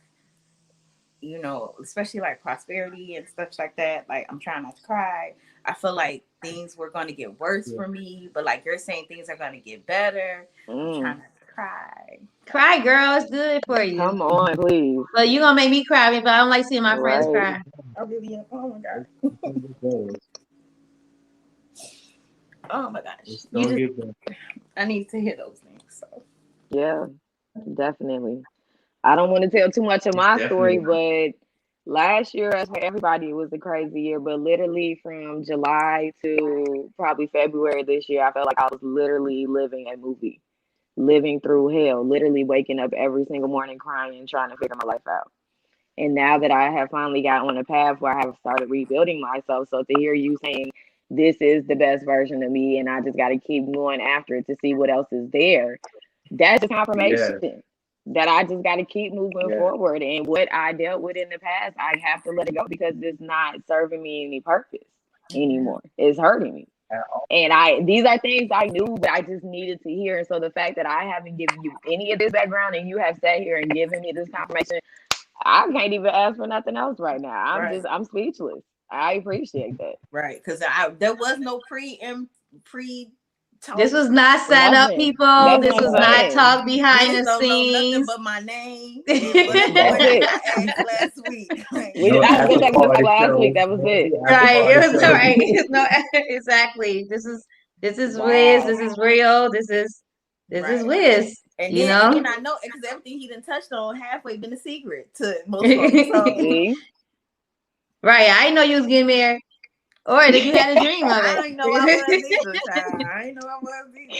you know, especially like prosperity and stuff like that. Like I'm trying not to cry. I feel like things were going to get worse for me, but like you're saying, things are going to get better. I'm trying not to cry. Cry, girl. It's good for you. Come on, please. But you gonna make me cry, but I don't like seeing my friends cry. I really am. Oh my god. Oh my gosh. I need to hear those things. So yeah. Definitely. I don't want to tell too much of It's my story, definitely but last year, as for everybody, it was a crazy year. But literally from July to probably February this year, I felt like I was literally living a movie, living through hell, literally waking up every single morning crying and trying to figure my life out. And now that I have finally got on a path where I have started rebuilding myself, so to hear you saying this is the best version of me and I just got to keep going after it to see what else is there, that's just yeah, confirmation that I just got to keep moving yeah, forward. And what I dealt with in the past, I have to let it go because it's not serving me any purpose anymore. It's hurting me. at all. And these are things I knew, but I just needed to hear. And so the fact that I haven't given you any of this background and you have sat here and given me this confirmation, I can't even ask for nothing else right now. Right. I'm speechless. I appreciate that. Right. Because there was no pre talk. This was not set up, Nothing. people. That's This what was I'm not saying. talk behind Wizz the don't know nothing scenes. but my name and what That's questions it. I asked last week. We No I after wish I could just party say last week. show. That was No it. after Right. It party was show. right. No, exactly. This is Wiz. Wow. This is real. This is Right. Wiz. And You then know. I know because everything he done touched on halfway been a secret to most folks. So See? Right. I didn't know you was getting married, or that you had a dream of I it. didn't know I was either, child. I didn't know I was either.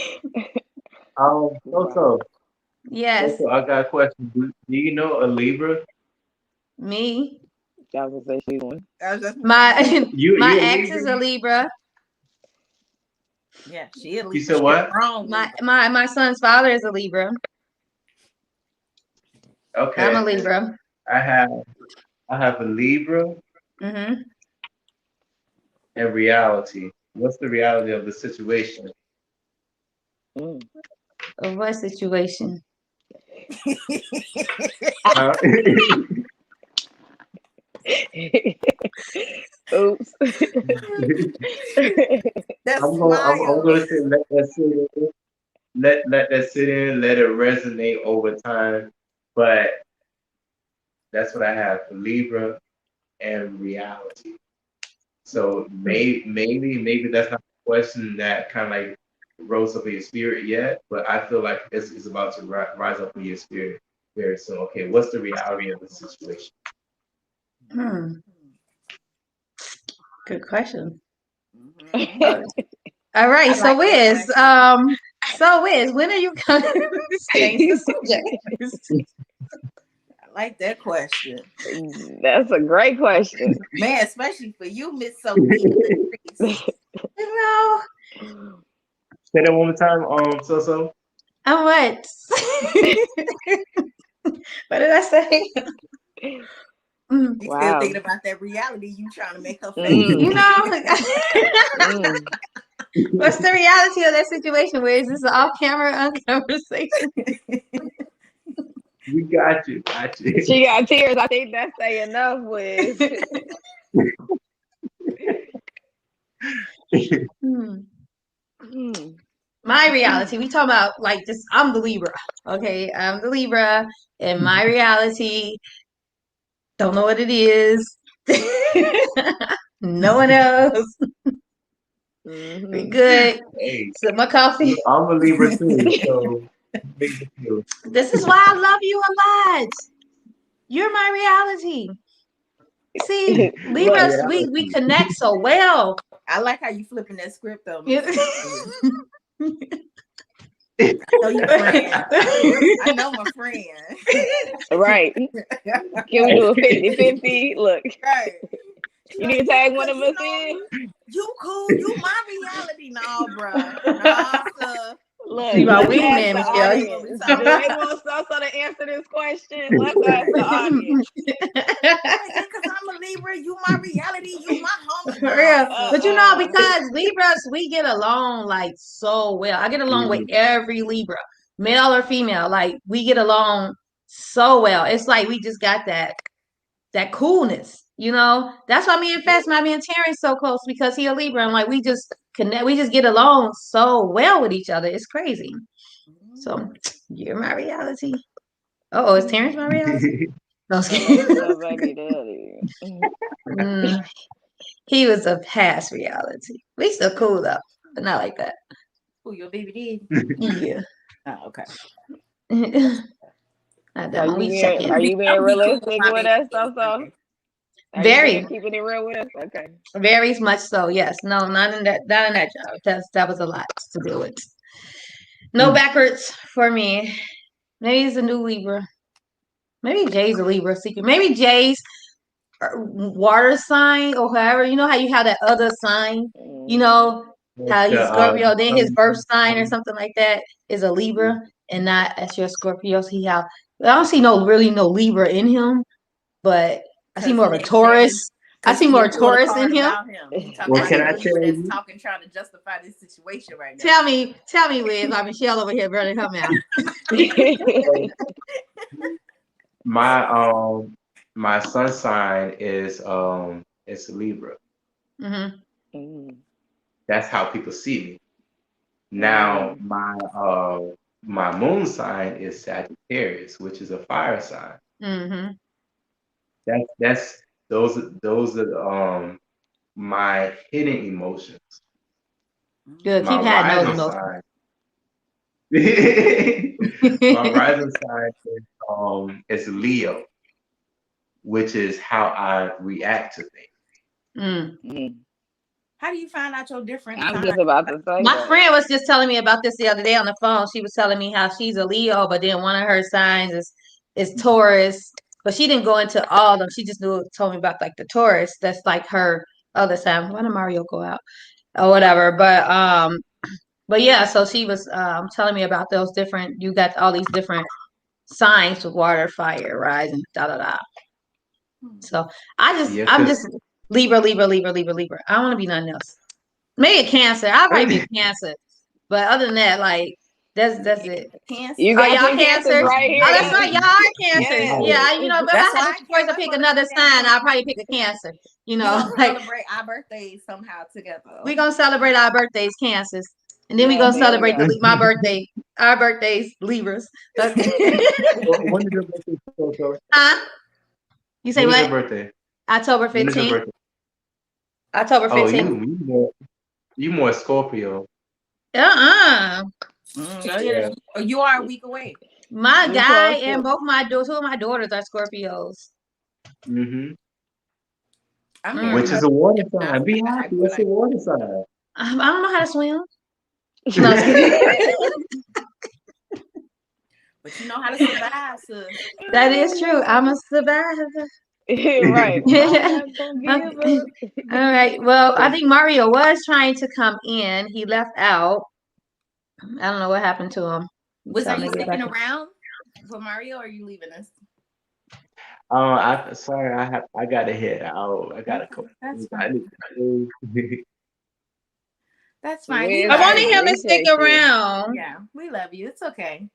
Wow. Yes, So I got a question. Do you know a Libra? me. That was a she one. I was just My my You a ex Libra? is a Libra. yeah, she at You least said she what? wrong. My son's father is a Libra. I'm a Okay. Libra. I have I have a Libra Mm-hmm. and reality. What's the reality of the situation? Mm. Of what situation? Huh? Oops. That I'm smile. gonna say let that sit in. Let that sit in, let it resonate over time. But that's what I have for Libra and reality. So maybe that's not a question that kind of like rose up in your spirit yet, but I feel like it's about to rise up in your spirit very soon. Okay, what's the reality of the situation? Hmm. Good question. Mhm. All right, I so like that Wiz, question. when are you gonna change the subject? I like that question. That's a great question. Man, especially for you, Miss Sophia Patrice. You know, Say that one more time. So. I'm what? What did I say? Mm. You still Wow. thinking about that reality you trying to make her face. You Mm. know, Mm. what's the reality of that situation? Where is this an off-camera conversation? We got you. Got you. She got tears. I think that's say enough with. Hmm. Mm. My reality, we talk about like this. I'm the Libra. Okay, I'm the Libra, and my reality, don't know what it is. No one else. We Mm-hmm. good. Hey, Sip my coffee. I'm a Libra too, so Libra too. This is why I love you a lot. You're my reality. See, Look, Libras, we connect so well. I like how you flipping that script though, Yeah. Miss Sophia. I know you friend. I know my friend. right. Can we do a 50-50? Look, Right. you need to tag one of You us know, in? you cool. You my reality. No, bruh. Nah, sir. Look, See my let's You ask wingman, the you already what we audience. Do talking they about. want Sosa to answer this question? Let's ask Right. the audience. Yeah, because I'm a Libra. You my reality. You my homie. For Nah, real. But you sir. know, because Libras, we get along like so well. I get along with every Libra, male or female. Like we get along so well. It's like we just got that coolness, you know. That's why me and Terrence so close because he a Libra and like we just connect. We just get along so well with each other. It's crazy. So you're my reality. Oh, is Terrence my reality? No, I'm just Oh, that's kidding. your baby daddy. Mm, he was a past reality. We still cool though, but not like that. Who your baby did? Yeah. Oh, okay. Are you being realistic with us, so? Very keeping it real with us. Okay. Very much so. Yes. No, not in that job. That was a lot to deal with. No backwards for me. Maybe he's a new Libra. Maybe Jay's a Libra secret. Maybe Jay's water sign or however. You know how you have that other sign. You know how he's Scorpio. Then his birth sign or something like that is a Libra, and not as your Scorpio. So I don't see no Libra in him, but I see more of a Taurus. I see more Taurus in him. What can I tell you? Talking, trying to justify this situation right now. Tell me, Wizz. Like Michelle over here, brother, come out. My sun sign is Libra. Mm-hmm. That's how people see me. Now my moon sign is Sagittarius, which is a fire sign. Mm-hmm. Those are my hidden emotions. Good. Keep having those emotions. My rising sign is Leo, which is how I react to things. How do you find out your different? I'm just about to say. My friend was just telling me about this the other day on the phone. She was telling me how she's a Leo, but then one of her signs is Taurus. But she didn't go into all of them. She just told me about like the Taurus. That's like her other sign. Why did Mario go out or whatever? But yeah. So she was telling me about those different. You got all these different signs with water, fire, rising, da da da. So I'm just Libra. I don't want to be nothing else. Maybe a Cancer. I'll probably be a Cancer. But other than that, like that's it. Cancer. You got y'all Cancers right here. Oh, that's right. Y'all are Cancers. Yeah, but if I had the choice to pick another sign, I'll probably pick a Cancer. We're gonna celebrate our birthdays somehow together. We're gonna celebrate our birthdays, Cancers. And then we're gonna celebrate my birthday, our birthdays, Libras. When is your birthday? Huh? You say when what? Is your birthday? October 15th. October 15th. Oh, you more Scorpio. Yeah. You are a week away. My guy and both two of my daughters are Scorpios. Mm-hmm. Which is a water sign. Be happy. It's a water sign. I don't know how to swim. But you know how to survive, sis. That is true. I'm a survivor. Right. All right. Well, I think Mario was trying to come in. He left out. I don't know what happened to him. Are you sticking around for Mario, or are you leaving us? I gotta head out. I gotta go. That's fine. That's fine. I wanted him to stick around. Yeah, we love you. It's okay.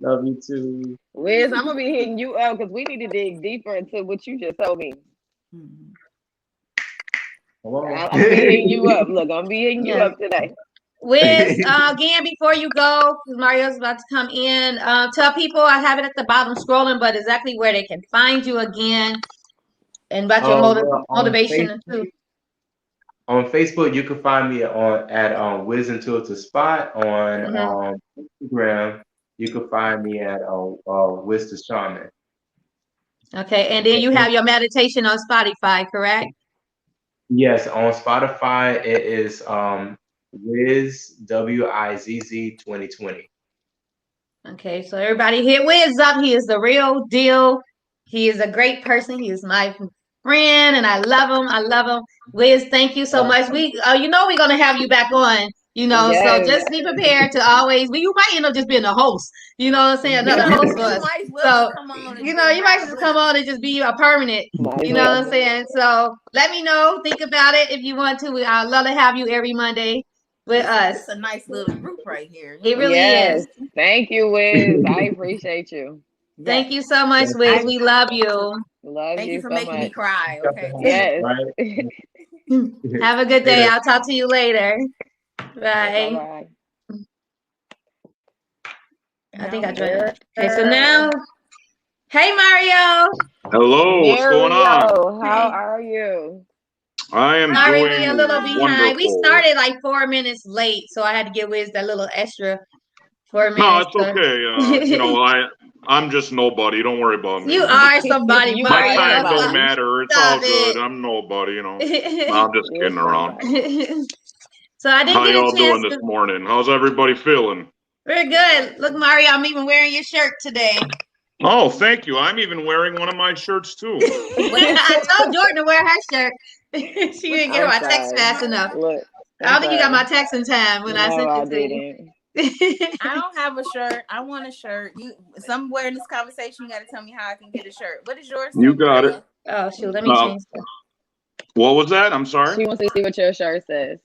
Love you too. Wizz, I'm gonna be hitting you up because we need to dig deeper into what you just told me. I'm hitting you up. Look, I'm be hitting you up today. Wizz, again, before you go, Mario's about to come in. Tell people, I have it at the bottom scrolling, but exactly where they can find you again and about your motivation too. On Facebook, you can find me at Wizz Intuitive Spot. On Instagram, you can find me at Wizz the Shaman. Okay, and then you have your meditation on Spotify, correct? Yes, on Spotify it is Wizz WIZZ 2020. Okay, so everybody hit Wizz up. He is the real deal. He is a great person. He is my friend, and I love him. Wizz, thank you so much. We're gonna have you back on. So just be prepared to always. You might end up just being a host. You know what I'm saying? Another host for us. So you might just come on and just be a permanent. You know what I'm saying? So let me know. Think about it if you want to. I'd love to have you every Monday with us. It's a nice little group right here. It really is. Thank you, Wizz. I appreciate you. Thank you so much, Wizz. We love you. Thank you for making me cry. Okay. Yes. Have a good day. I'll talk to you later. Bye. Bye. I think I joined it. Okay, so now, hey Mario. Hello, what's going on? How are you? I am doing a little behind. Wonderful. We started like 4 minutes late, so I had to give Wizz that little extra 4 minutes. No, it's okay. I'm just nobody. Don't worry about me. You are somebody, You My Mario. time somebody. don't matter. It's Stop all good. it. I'm nobody, you know. No, I'm just You're kidding around. So I didn't How get a y'all chance doing this to. morning? How's everybody feeling? We're good. Look, Mario, I'm even wearing your shirt today. Oh, thank you. I'm even wearing one of my shirts too. I told Jordan to wear her shirt. She didn't get my text fast enough. Look, I don't think you got my text in time when I sent I it to didn't. you. I don't have a shirt. I want a shirt. You somewhere in this conversation, you got to tell me how I can get a shirt. What is yours? You got it. Oh shoot, let me change that. What was that? I'm sorry. She wants to see what your shirt says.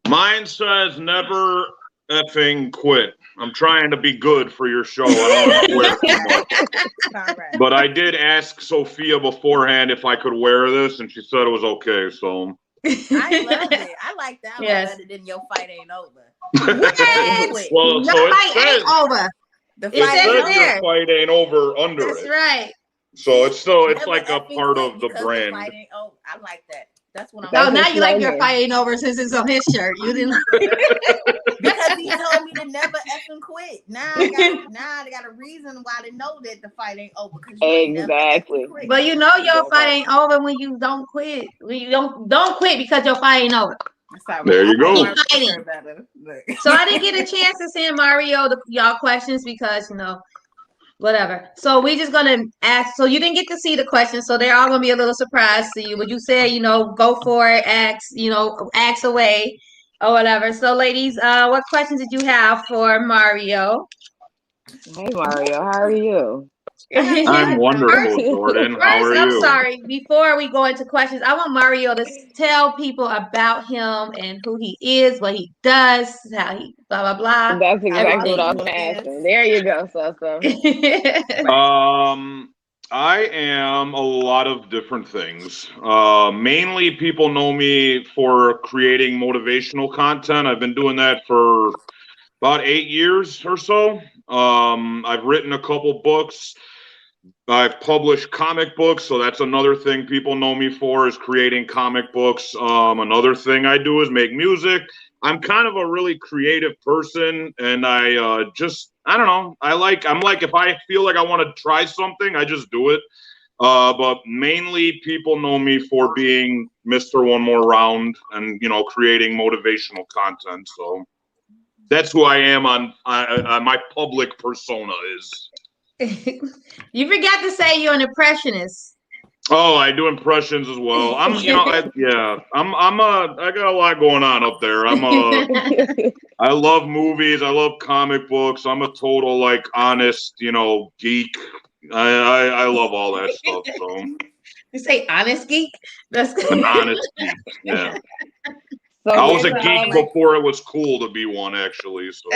Mine says never effing quit. I'm trying to be good for your show. I don't want to wear too much. Right. But I did ask Sophia beforehand if I could wear this, and she said it was okay. So I love it. I like that one better than your fight ain't over. What? Well, No so fight ain't over. The it fight says ain't your over. fight ain't over under That's it. right. So it's still Never like a effing part quit of the because brand. The fight ain't over. I like that. That's what I'm. Oh, That's now his you like your slogan. fight ain't over since it's on his shirt. You didn't. Because he told me to never effing quit. Now I got a reason why to know that the fight ain't over. Exactly. But you know your fight ain't over when you don't quit. When you don't quit because your fight ain't over. There you go. Keep fighting. So I didn't get a chance to send Mario y'all questions because whatever. So we just gonna ask. So you didn't get to see the questions, so they're all gonna be a little surprise to you. But you said go for it, ask away or whatever. So ladies, what questions did you have for Mario? Hey Mario, how are you? I'm wonderful, Jordan. How are I'm you? sorry. Before we go into questions, I want Mario to tell people about him and who he is, what he does, how he blah blah blah. That's exactly what I was gonna ask him. There you go, so. I am a lot of different things. Mainly people know me for creating motivational content. I've been doing that for about 8 years or so. I've written a couple books. I've published comic books, so that's another thing people know me for is creating comic books. Another thing I do is make music. I'm kind of a really creative person, and I don't know. I'm like if I feel like I want to try something, I just do it. But mainly people know me for being Mr. One More Round and creating motivational content. So that's who I am on my public persona is. You forgot to say you're an impressionist. Oh, I do impressions as well. I got a lot going on up there. I love movies. I love comic books. I'm a total honest, geek. I love all that stuff. So you say honest geek? That's good. An honest geek. Yeah. So I was a geek before it was cool to be one, actually. So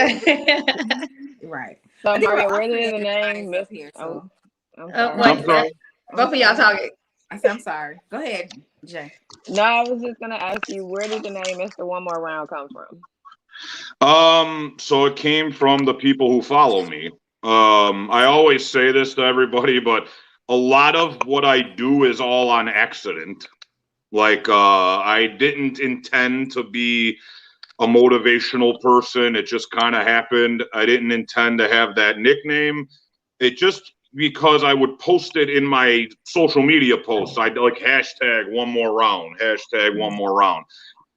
right. So Mario, where did the name up here? So I'm sorry. Both of y'all talking. I'm sorry. Go ahead, Jay. No, I was just gonna ask you, where did the name Mr. One More Round come from? So it came from the people who follow me. I always say this to everybody, but a lot of what I do is all on accident. I didn't intend to be a motivational person. It just kind of happened. I didn't intend to have that nickname. It just because I would post it in my social media posts. I'd hashtag one more round, hashtag one more round.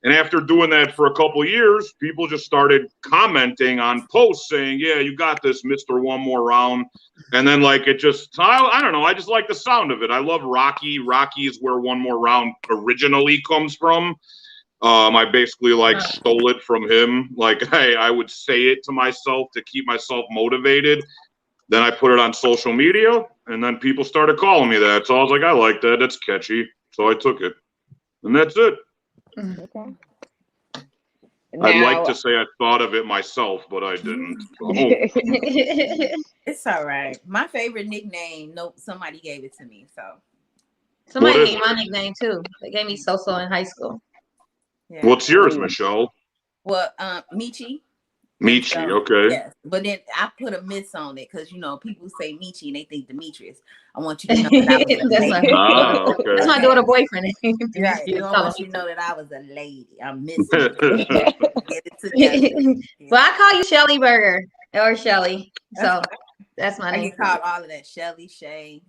And after doing that for a couple of years, people just started commenting on posts saying, yeah, you got this, Mr. One More Round. And then it just, I don't know, I just like the sound of it. I love Rocky. Rocky is where One More Round originally comes from. I basically stole it from him. Hey, I would say it to myself to keep myself motivated. Then I put it on social media, and then people started calling me that. So I was like, I like that. That's catchy. So I took it. And that's it. Okay. I'd like to say I thought of it myself, but I didn't. So. It's all right. My favorite nickname, somebody gave it to me. So somebody gave my nickname too. They gave me So-So in high school. Yeah. What's yours, Michelle? Well, Michi. Michi, okay. Yes, but then I put a miss on it because people say Michi and they think Demetrius. I want you to know that I was a lady. Okay. That's my daughter boyfriend. Right. I want you to know that I was a lady. I'm missing. Get it together. Well, I call you Shelly Burger or Shelly. So That's my I name. get called all of that. Shelly, Shay.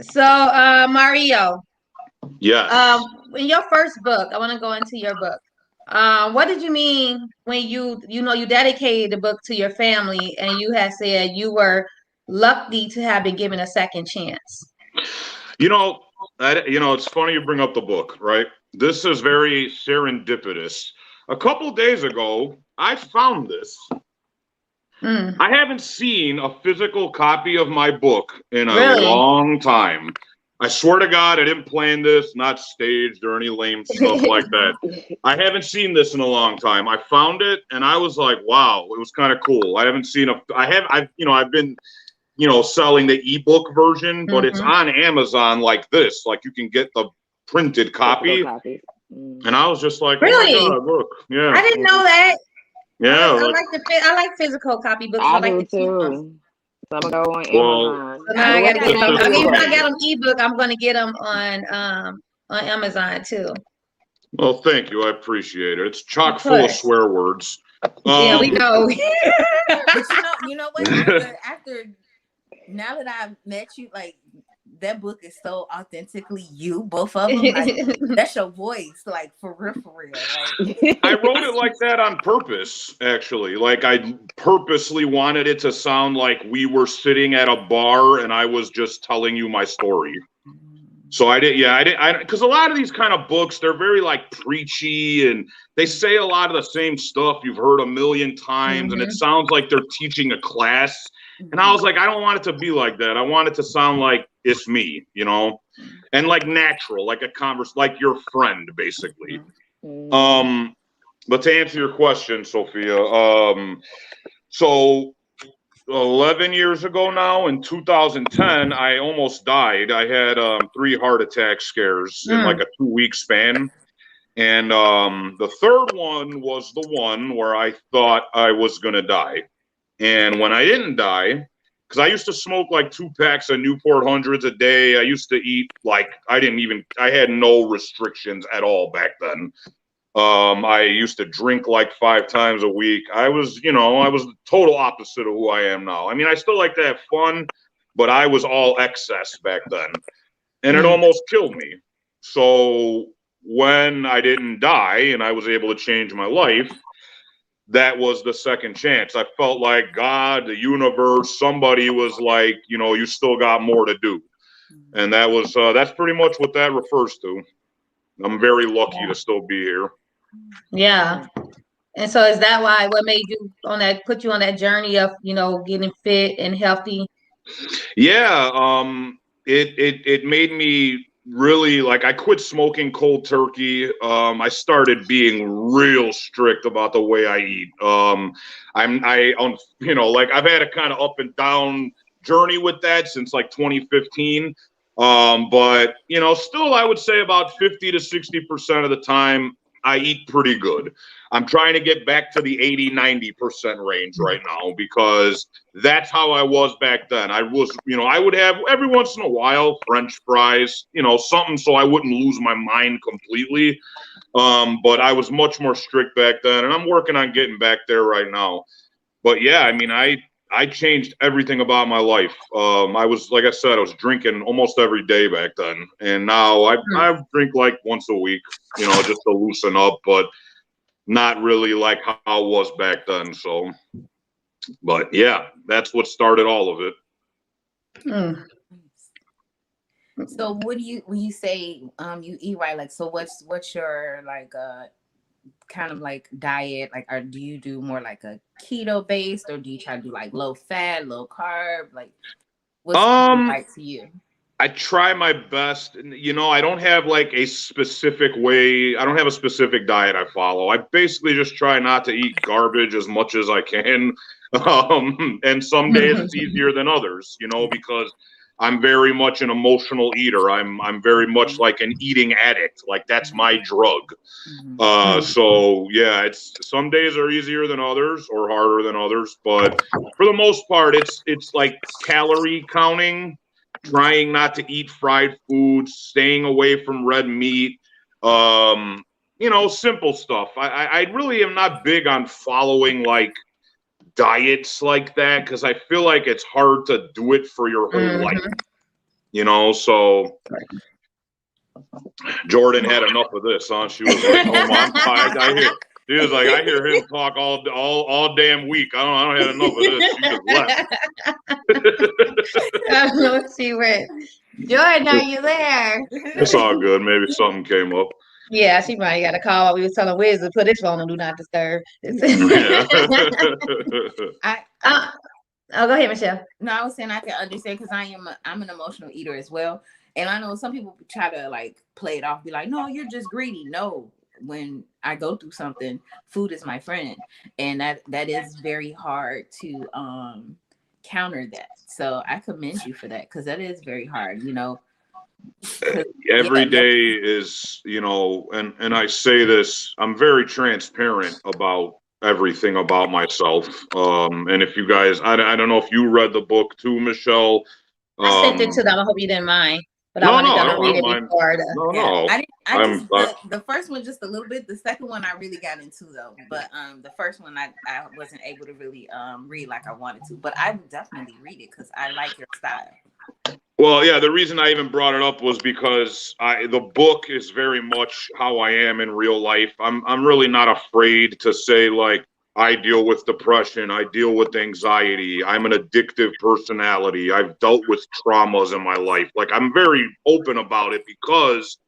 So, Mario. Yes. In your first book, I want to go into your book. What did you mean when you dedicated the book to your family and you had said you were lucky to have been given a second chance? It's funny you bring up the book, right? This is very serendipitous. A couple days ago, I found this. I haven't seen a physical copy of my book in a long time. I swear to God, I didn't plan this, not staged or any lame stuff like that. I haven't seen this in a long time. I found it and I was like, wow, it was kind of cool. I haven't seen I've been, selling the ebook version, but it's on Amazon like this. Like you can get the printed copy. And I was just like, really? Oh my God, look. Yeah. I didn't know that. Yeah. I like physical copy books. I like do too. So I'm gonna go on Amazon. So now I gotta get them. I mean, if I got them ebook, I'm gonna get them on Amazon too. Well, thank you. I appreciate it. It's chock full of swear words. Yeah, we know. But you know what? After now that I've met you, like that book is so authentically you, both of them. Like, that's your voice, like for real. Like. I wrote it like that on purpose, actually. Like I purposely wanted it to sound like we were sitting at a bar and I was just telling you my story. So I didn't, because a lot of these kind of books, they're very like preachy and they say a lot of the same stuff you've heard a million times and it sounds like they're teaching a class. And I was like, I don't want it to be like that. I want it to sound like it's me, and like natural, like like your friend, basically. But to answer your question, Sophia, so 11 years ago now, in 2010, I almost died. I had 3 heart attack scares in like a 2-week span. And the third one was the one where I thought I was going to die. And when I didn't die, because I used to smoke like 2 packs of Newport Hundreds a day. I used to eat like I had no restrictions at all back then. I used to drink like 5 times a week. I was the total opposite of who I am now. I mean, I still like to have fun, but I was all excess back then. And it almost killed me. So when I didn't die and I was able to change my life, that was the second chance. I felt like God, the universe, somebody was like, you still got more to do. And that's pretty much what that refers to. I'm very lucky to still be here. Yeah. And so is that what made you put you on that journey of, getting fit and healthy? Yeah. It made me really like, I quit smoking cold turkey. I started being real strict about the way I eat. I've had a kind of up and down journey with that since like 2015. But still I would say about 50 to 60% of the time I eat pretty good. I'm trying to get back to the 80-90% range right now because that's how I was back then. I was, I would have every once in a while French fries, something so I wouldn't lose my mind completely. But I was much more strict back then, and I'm working on getting back there right now. But yeah, I mean, I changed everything about my life. I was, like I said, I was drinking almost every day back then. And now I drink like once a week, just to loosen up, but not really like how I was back then. So, but yeah, that's what started all of it. So what do when you say you eat right, like, so what's your like kind of like diet, like, or do you do more like a keto based, or do you try to do like low fat, low carb, like what's right to you? I try my best. I don't have like a specific way. I don't have a specific diet I follow. I basically just try not to eat garbage as much as I can. And some days it's easier than others, because I'm very much an emotional eater. I'm very much like an eating addict. Like that's my drug. So yeah, it's some days are easier than others or harder than others, but for the most part, it's like calorie counting, trying not to eat fried foods, staying away from red meat, simple stuff. I really am not big on following like diets like that because I feel like it's hard to do it for your whole life. You know, so Jordan had enough of this, huh? She was like, "Oh, I hear." She was like, "I hear him talk all damn week. I don't have enough of this." She just left. Let's see where Jordan, are you there? It's all good. Maybe something came up. Yeah, she probably got a call. We was telling Wizz to put his phone on Do Not Disturb. Oh, go ahead, Michelle. No, I was saying I can understand because I'm an emotional eater as well. And I know some people try to like play it off, be like, no, you're just greedy. No, when I go through something, food is my friend. And that is very hard to counter that. So I commend you for that because that is very hard, you know. Every day is, you know, and I say this, I'm very transparent about everything about myself. And if you guys, I don't know if you read the book too, Michelle. I sent it to them. I hope you didn't mind. But No, I wanted no, them I to read don't it mind. before. No. The first one just a little bit. The second one I really got into though. But the first one I wasn't able to really read like I wanted to. But I would definitely read it because I like your style. Well, yeah, the reason I even brought it up was because the book is very much how I am in real life. I'm really not afraid to say like I deal with depression, I deal with anxiety, I'm an addictive personality, I've dealt with traumas in my life. Like I'm very open about it because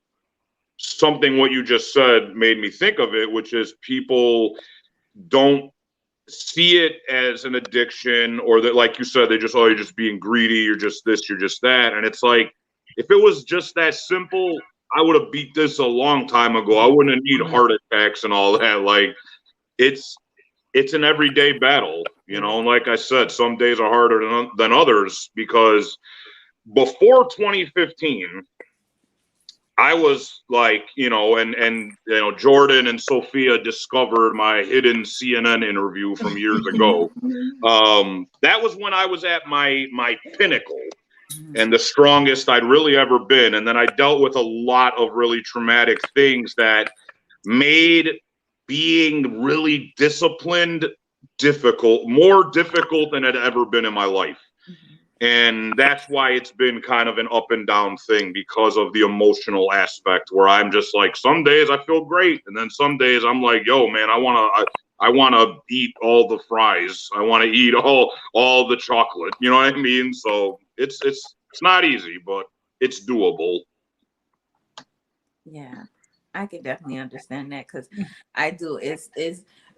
something what you just said made me think of it, which is people don't see it as an addiction or that, like you said, they just, oh, you're just being greedy, you're just this, you're just that. And it's like, if it was just that simple, I would have beat this a long time ago. I wouldn't need heart attacks and all that. Like it's an everyday battle, you know. And like I said, some days are harder than others because before 2015, I was like, you know, and you know, Jordan and Sophia discovered my hidden CNN interview from years ago. That was when I was at my pinnacle and the strongest I'd really ever been. And then I dealt with a lot of really traumatic things that made being really disciplined more difficult than it had ever been in my life. And that's why it's been kind of an up and down thing because of the emotional aspect where I'm just like, some days I feel great. And then some days I'm like, yo, man, I want to eat all the fries. I want to eat all the chocolate. You know what I mean? So it's not easy, but it's doable. Yeah, I can definitely understand that because I do. I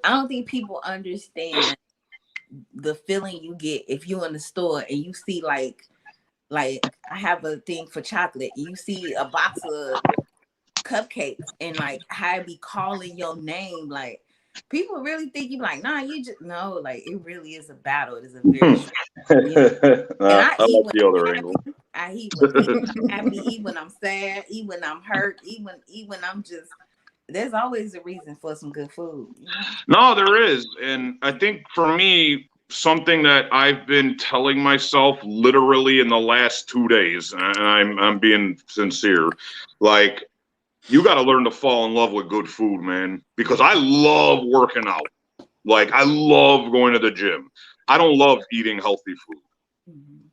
don't think people understand the feeling you get if you're in the store and you see like I have a thing for chocolate and you see a box of cupcakes and like how I be calling your name, like people really think you like, nah, you just no, like it really is a battle. It is a very and I eat like the other angle. I eat when I'm happy, eat when I'm sad, eat when I'm hurt, eat when I'm just, there's always a reason for some good food. You know? No, there is. And I think for me, something that I've been telling myself literally in the last 2 days, and I'm being sincere, like, you got to learn to fall in love with good food, man, because I love working out. Like, I love going to the gym. I don't love eating healthy food.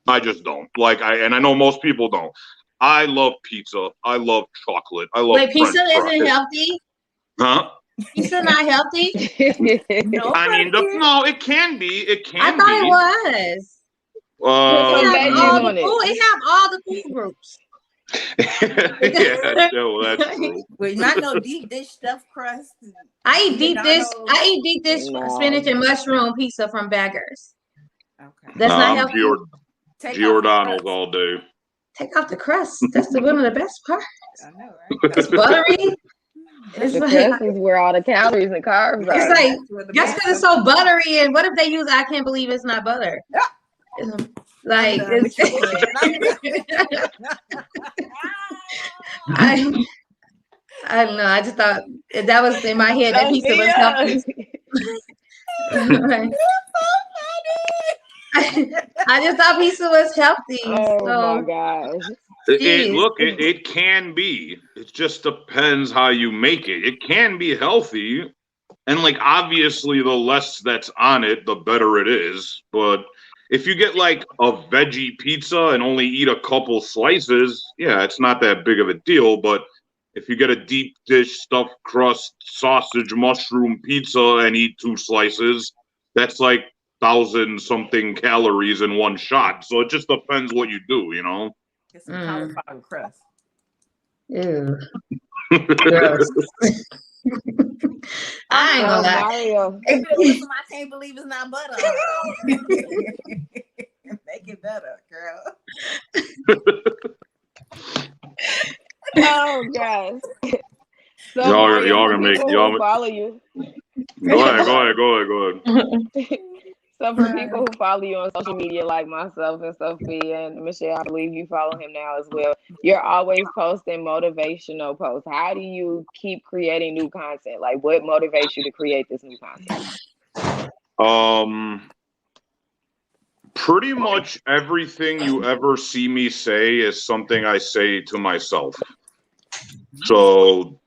I just don't. Like, I know most people don't. I love pizza. I love chocolate. I love pizza isn't healthy? Huh? Pizza not healthy? No, I mean, no, it can be. It can I thought be. It was. It have all the food groups. Yeah, that's true. But not no deep dish stuffed crust. I eat deep dish spinach and mushroom pizza from Beggars. Okay. That's not healthy. Giordano's all day. Take off the crust. That's one of the best parts. I know, right? It's buttery. It's crust is where all the calories and carbs are. It's like, just because it's so buttery, and what if they use, I can't believe it's not butter. Like, I don't know. I just thought that was in my head that pizza was healthy. I just thought pizza was healthy. Oh my gosh. It can be. It just depends how you make it. It can be healthy, And like obviously the less that's on it, the better it is. But if you get like a veggie pizza and only eat a couple slices, yeah, it's not that big of a deal. But if you get a deep dish stuffed crust sausage mushroom pizza and eat 2 slices, that's like 1,000-something calories in one shot. So it just depends what you do, you know. It's some cauliflower crust. Ew. Gross. I ain't gonna lie. Mario. I can't believe it's not butter. Make it better, girl. Oh gosh. So y'all gonna make y'all follow you. Go ahead. So for people who follow you on social media, like myself and Sophie and Michelle, I believe you follow him now as well. You're always posting motivational posts. How do you keep creating new content? Like, what motivates you to create this new content? Pretty much everything you ever see me say is something I say to myself. So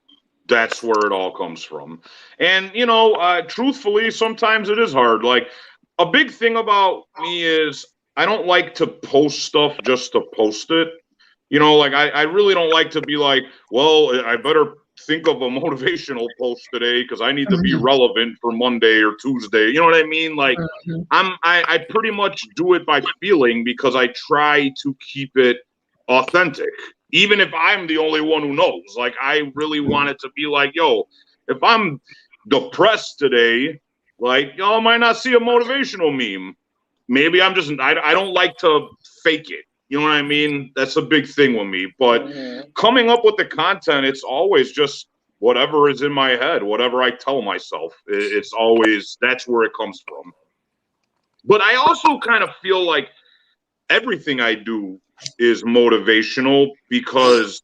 that's where it all comes from. And, you know, truthfully, sometimes it is hard. Like, a big thing about me is I don't like to post stuff just to post it. You know, like, I really don't like to be like, well, I better think of a motivational post today because I need to be relevant for Monday or Tuesday. You know what I mean? Like, I pretty much do it by feeling because I try to keep it authentic. Even if I'm the only one who knows. Like, I really want it to be like, yo, if I'm depressed today, like, y'all might not see a motivational meme. Maybe I'm just, I don't like to fake it. You know what I mean? That's a big thing with me. But coming up with the content, it's always just whatever is in my head, whatever I tell myself. It's always, that's where it comes from. But I also kind of feel like everything I do is motivational because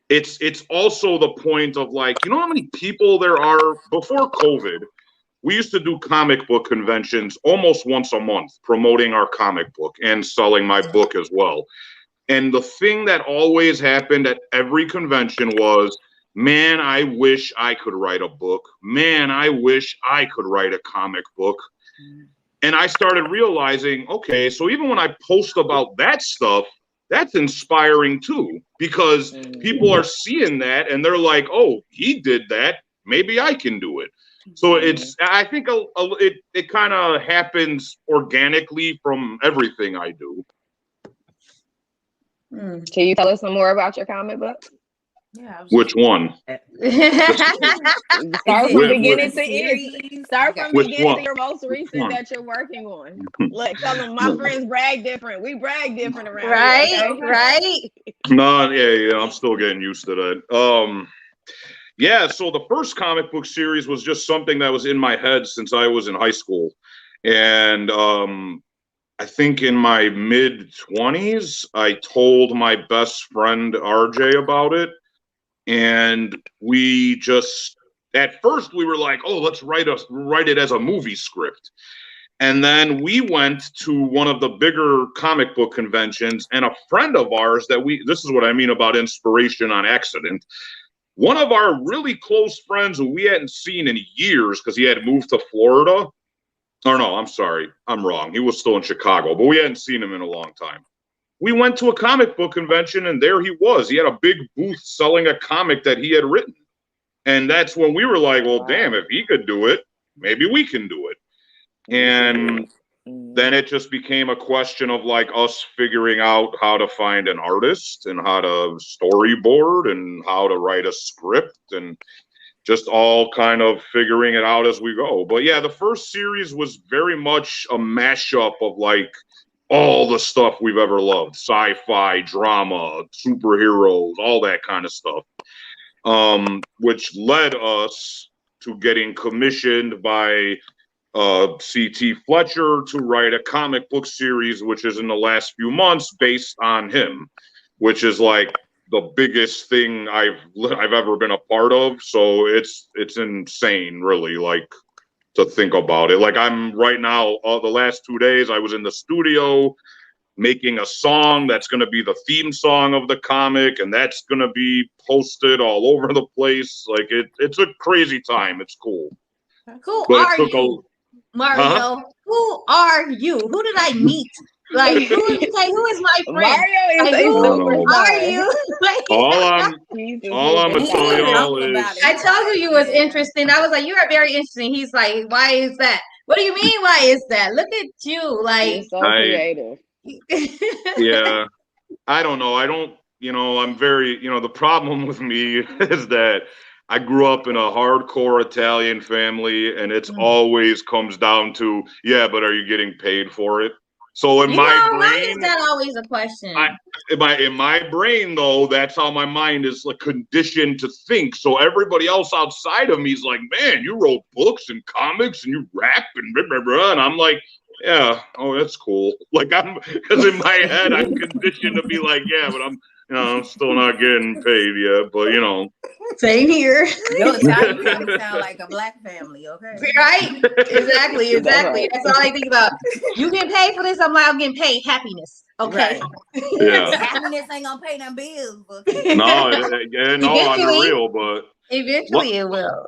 it's also the point of like, you know how many people there are before COVID? We used to do comic book conventions almost once a month, promoting our comic book and selling my book as well. And the thing that always happened at every convention was, man, I wish I could write a book. Man, I wish I could write a comic book. And I started realizing, okay, so even when I post about that stuff, that's inspiring too, because people are seeing that and they're like, oh, he did that. Maybe I can do it. So I think it kind of happens organically from everything I do. Can you tell us some more about your comic book? Yeah. Which one? Start from beginning to end. Start from beginning to your most recent that you're working on. Look, tell them my friends brag different. We brag different around here. Okay? Right. No, yeah, I'm still getting used to that. Yeah, so the first comic book series was just something that was in my head since I was in high school. And I think in my mid-20s, I told my best friend RJ about it. And we just, at first we were like, oh, let's write it as a movie script. And then we went to one of the bigger comic book conventions, and a friend of ours this is what I mean about inspiration on accident. One of our really close friends who we hadn't seen in years because he had moved to Florida. Or no, I'm sorry. I'm wrong. He was still in Chicago, but we hadn't seen him in a long time. We went to a comic book convention and there he was. He had a big booth selling a comic that he had written. And that's when we were like, well, damn, if he could do it, maybe we can do it. And then it just became a question of like us figuring out how to find an artist and how to storyboard and how to write a script and just all kind of figuring it out as we go. But yeah, the first series was very much a mashup of like all the stuff we've ever loved, sci-fi, drama, superheroes, all that kind of stuff, which led us to getting commissioned by C.T. Fletcher to write a comic book series, which is in the last few months based on him, which is like the biggest thing I've ever been a part of. So it's insane, really, like to think about it. Like I'm right now, the last 2 days I was in the studio making a song that's going to be the theme song of the comic, and that's going to be posted all over the place. Like it's a crazy time. It's cool. Who are you, Mario? Huh? Who are you? Who did I meet? Like who is my friend? Mario is like, a superstar. Are you? all I'm gonna tell y'all is I told you was interesting. I was like, you are very interesting. He's like, why is that? What do you mean? Why is that? Look at you, like you're so creative. Yeah, I don't know. I don't. I'm very. The problem with me is that I grew up in a hardcore Italian family, and it's always comes down to, yeah, but are you getting paid for it? So in my brain, why is that always a question? In my brain, though, that's how my mind is like conditioned to think. So everybody else outside of me is like, man, you wrote books and comics and you rap and blah, blah, blah. And I'm like, yeah, oh, that's cool. Like because in my head, I'm conditioned to be like, yeah, but I'm still not getting paid yet, but Same here. Your Italian family sound like a black family, okay? Right? Exactly. That's all I think about. You get paid for this? I'm like, I'm getting paid happiness. Okay. Right. Yeah. Happiness ain't gonna pay them bills. Okay? No, on the real, but eventually it will.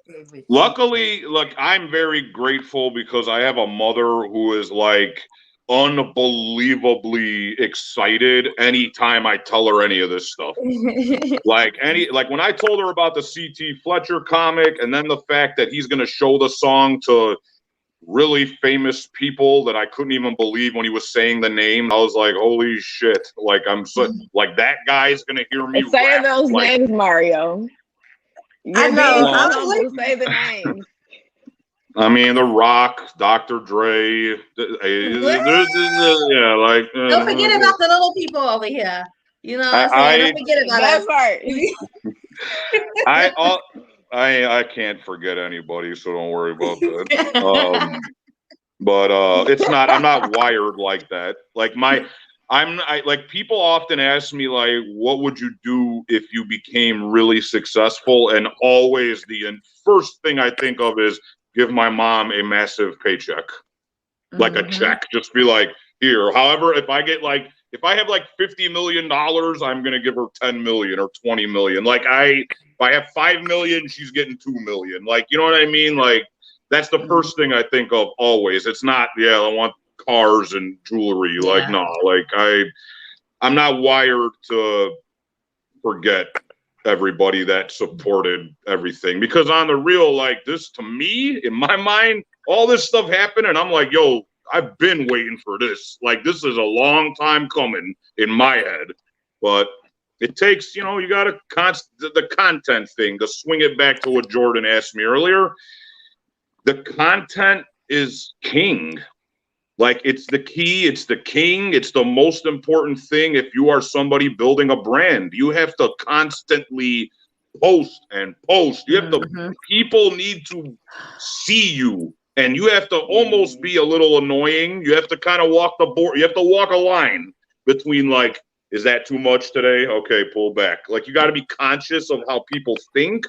Luckily, look, I'm very grateful because I have a mother who is like unbelievably excited anytime I tell her any of this stuff. like when I told her about the C.T. Fletcher comic, and then the fact that he's going to show the song to really famous people that I couldn't even believe when he was saying the name, I was like, holy shit. Like I'm so like that guy's going to hear me say those names, Mario. I know. Say the names. I mean, The Rock, Dr. Dre. Yeah, like. Don't forget about the little people over here. You know what I'm saying? Don't forget about that part. I can't forget anybody, so don't worry about that. But it's not. I'm not wired like that. Like like people often ask me like, what would you do if you became really successful? And always the first thing I think of is give my mom a massive paycheck, like a check. Just be like, here. However, if I have like $50 million, I'm gonna give her 10 million or 20 million. Like if I have 5 million, she's getting 2 million. Like, you know what I mean? Like that's the first thing I think of always. It's not, yeah, I want cars and jewelry. Yeah. Like, no, like I'm not wired to forget everybody that supported everything, because on the real, like this, to me, in my mind, all this stuff happened and I'm like, yo, I've been waiting for this. Like this is a long time coming in my head, but it takes, you got to the content thing, to swing it back to what Jordan asked me earlier. The content is king. Like it's the key, it's the king, it's the most important thing. If you are somebody building a brand, you have to constantly post and post. You have to, people need to see you, and you have to almost be a little annoying. You have to kind of walk the board. You have to walk a line between like, is that too much today? Okay, pull back. Like you got to be conscious of how people think,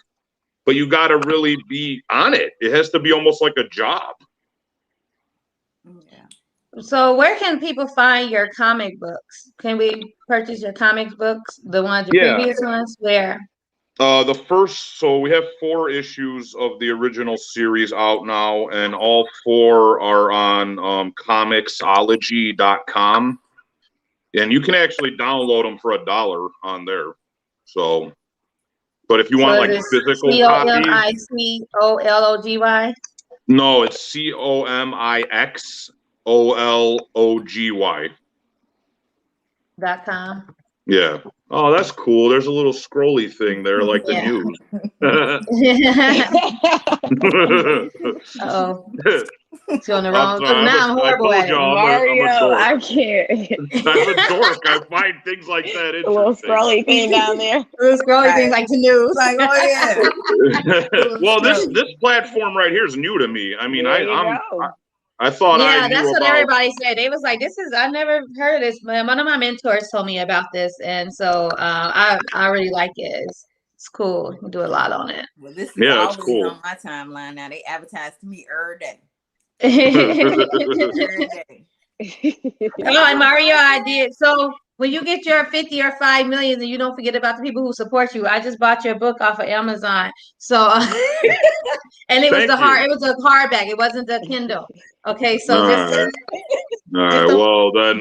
but you got to really be on it. It has to be almost like a job. So where can people find your comic books? Can we purchase your comic books, the previous ones? Where? So we have 4 issues of the original series out now, and all 4 are on comicsology.com. And you can actually download them for $1 on there. So, but if you want like physical copies. COMIXOLOGY? No, it's COMIXOLOGY.com. Yeah. Oh, that's cool. There's a little scrolly thing there, like the news. Oh, it's on the wrong. Now I'm horrible at it. Mario, I can't. I'm a dork. I find things like that interesting. A little scrolly thing down there. Little scrolly thing like the news. Like, oh yeah. Well, this platform right here is new to me. I mean, I thought I knew that's what everybody said. They was like, I never heard of this. One of my mentors told me about this, and so I really like it. It's cool. You do a lot on it. Well, this is always cool. On my timeline now. They advertise to me every day. Every day. Oh, and Mario, I did. So when you get your 50 or 5 million, and you don't forget about the people who support you. I just bought your book off of Amazon. So and it was Thank you. it was a hardback. It wasn't the Kindle. Okay, so All just right. All right. Well, then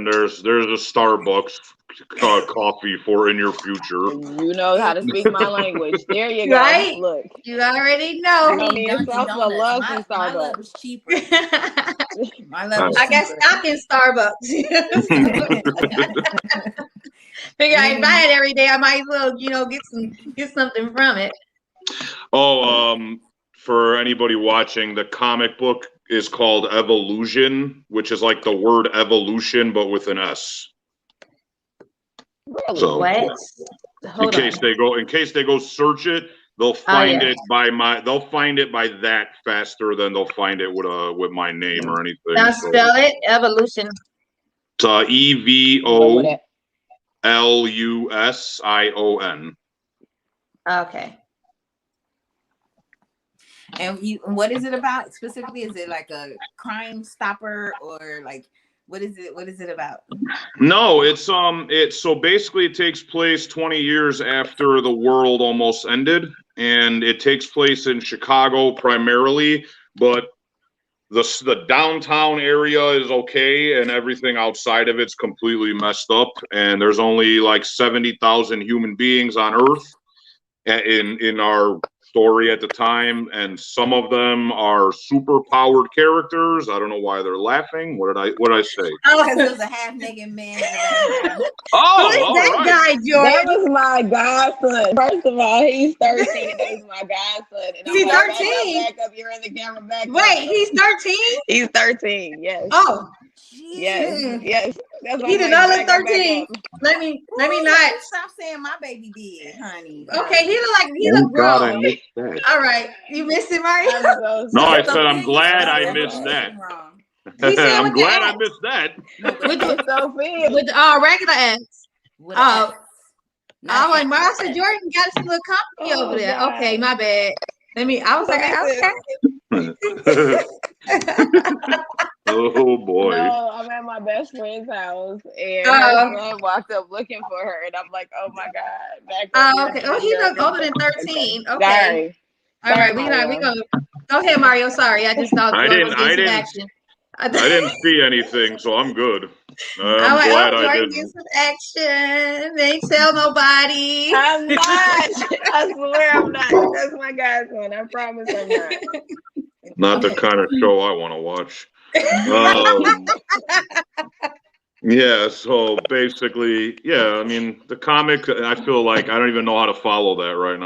there's a Starbucks coffee for in your future. You know how to speak my language. There you go. Right? Look, You already know. me and Salsa love some My love Starbucks. is cheaper. My love is I got cheaper. stock in Starbucks. Figure I buy it every day. I might as well, get something from it. Oh, for anybody watching, the comic book is called Evolution, which is like the word evolution but with an S. Really? So What? in case they go search it, they'll find it they'll find it by that faster than they'll find it with my name or anything. Now spell it, evolution. It's EVOLUSION. Okay. And what is it about specifically? Is it like a crime stopper or like what is it? What is it about? No, it's so basically it takes place 20 years after the world almost ended, and it takes place in Chicago primarily, but the downtown area is okay, and everything outside of it's completely messed up, and there's only like 70,000 human beings on Earth in our story at the time, and some of them are super powered characters. I don't know why they're laughing. What did I say? Because there's a half-naked man. Who is that guy, George? That was my godson. First of all, he's 13. That was my godson. And He's 13. Back up. You're in the camera. Back up. Wait, he's 13? He's 13. Yes. Oh. Yes. That's He did not look 13. Let me not stop saying my baby did, honey. Okay, he look grown. God, I missed that. All right, you missed it, Mario. No, I said I'm glad I missed that. I'm glad I missed that. With the regular S. Oh, and Mario said Jordan got a little company over there. God. Okay, my bad. I was like, okay. Oh boy. No, I'm at my best friend's house and her son walked up looking for her and I'm like, oh my God. Okay. Oh, he looked older than 13. Okay. Sorry. All right, we gonna go ahead, Mario. Sorry, I just thought I didn't see anything, so I'm good. I'm glad I didn't. Get some action. They ain't tell nobody. I'm not. I swear I'm not. That's my godson. I promise I'm not. Not the kind of show I want to watch. Yeah, so basically, I mean, the comic, I feel like I don't even know how to follow that right now.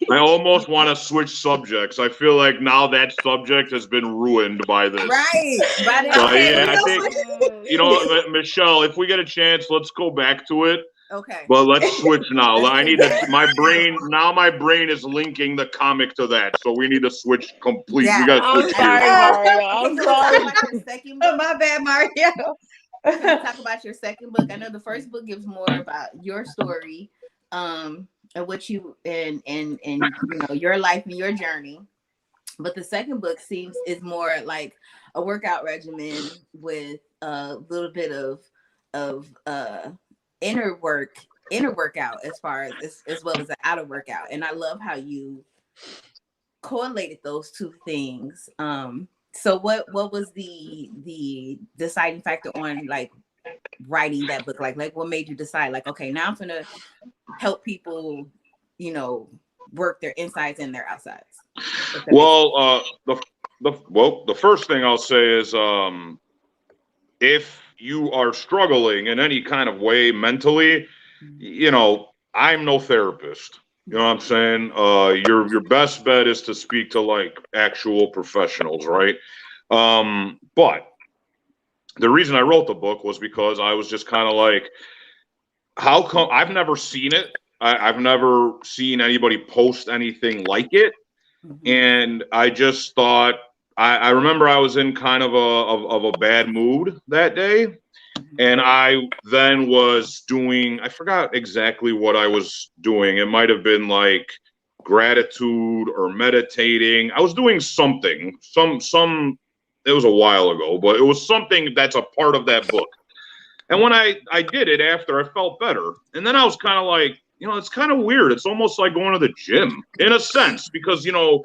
I almost want to switch subjects. I feel like now that subject has been ruined by this. Right. I think, Michelle, if we get a chance, let's go back to it. Okay. But let's switch now. My brain is linking the comic to that. So we need to switch completely. Yeah. We got to switch I'm sorry. My bad, Mario. Can we talk about your second book? I know the first book gives more about your story, and what you and your life and your journey. But the second book is more like a workout regimen with a little bit of inner workout as well as an outer workout. And I love how you correlated those two things. So what was the deciding factor on like writing that book? Like what made you decide like, okay, now I'm gonna help people, work their insides and their outsides? Well, the first thing I'll say is if you are struggling in any kind of way mentally, I'm no therapist. You know what I'm saying? Your best bet is to speak to like actual professionals, right? But the reason I wrote the book was because I was just kind of like, how come I've never seen it? I've never seen anybody post anything like it. Mm-hmm. And I just thought, I remember I was in kind of a bad mood that day. And I then was doing, I forgot exactly what I was doing. It might have been like gratitude or meditating. I was doing something, some it was a while ago, but it was something that's a part of that book. And when I did it after, I felt better. And then I was kind of like, you know, it's kind of weird. It's almost like going to the gym in a sense, because, you know,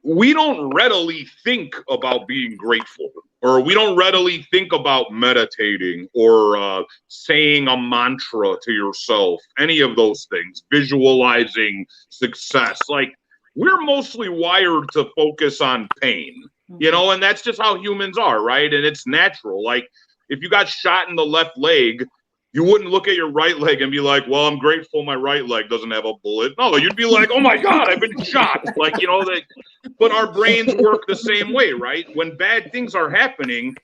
we don't readily think about being grateful, or we don't readily think about meditating or saying a mantra to yourself, any of those things, visualizing success. Like, we're mostly wired to focus on pain, you know, and that's just how humans are, right? And it's natural. Like, if you got shot in the left leg, you wouldn't look at your right leg and be like, well, I'm grateful my right leg doesn't have a bullet. No, you'd be like, oh my God, I've been shot. Like, you know, but our brains work the same way, right? When bad things are happening,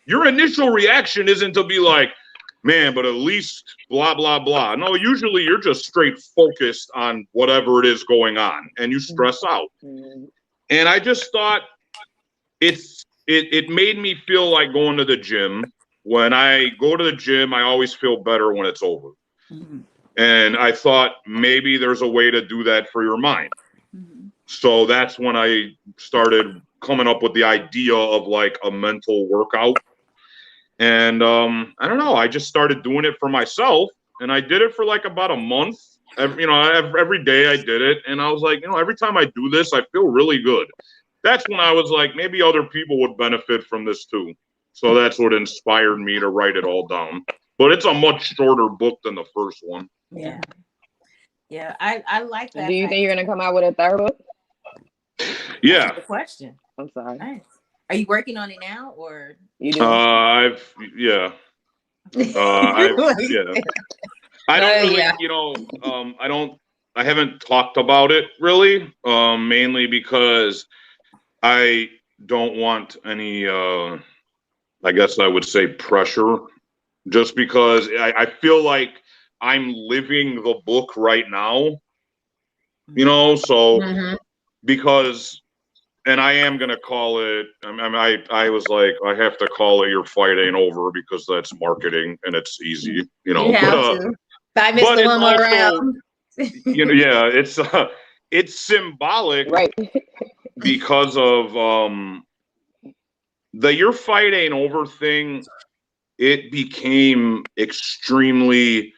your initial reaction isn't to be like, man, but at least blah, blah, blah. No, usually you're just straight focused on whatever it is going on, and you stress out. And I just thought it made me feel like going to the gym. When I go to the gym, I always feel better when it's over. And I thought maybe there's a way to do that for your mind. So that's when I started coming up with the idea of like a mental workout. And I don't know, I just started doing it for myself, and I did it for like about a month. Every day I did it, and I was like, you know, every time I do this, I feel really good. That's when I was like, maybe other people would benefit from this too. So that's what inspired me to write it all down. But it's a much shorter book than the first one. Yeah. Yeah, I like that. Do you think you're going to come out with a third book? Yeah. That's the question. I'm sorry. Nice. Are you working on it now, or you do? Yeah. Yeah. I don't really, you know, I haven't talked about it really, mainly because I don't want any, I guess I would say pressure, just because I feel like I'm living the book right now, you know, so because, and I am going to call it, I was like, I have to call it Your Fight Ain't Over, because that's marketing and it's easy, you know. You have to. I missed the one more round. You know, yeah, it's symbolic, right? Because of the Your Fight Ain't Over thing. It became extremely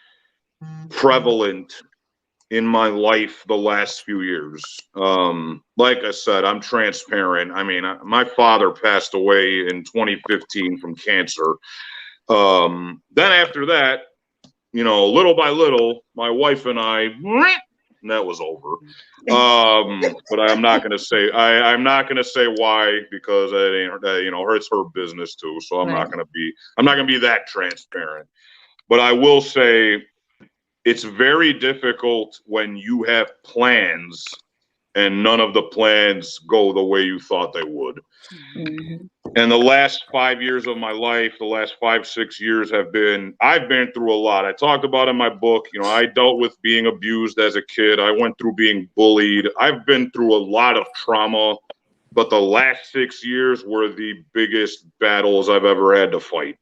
prevalent in my life the last few years. Like I said, I'm transparent. I mean, my father passed away in 2015 from cancer. Then after that, you know, little by little, my wife and I, and that was over. But I'm not gonna say I'm not gonna say why, because it ain't, you know, it's her business too. So I'm not gonna be that transparent. But I will say it's very difficult when you have plans and none of the plans go the way you thought they would. And the last 5 years of my life, the last 5-6 years I've been through a lot. I talked about in my book, you know, I dealt with being abused as a kid. I went through being bullied. I've been through a lot of trauma, but the last 6 years were the biggest battles I've ever had to fight.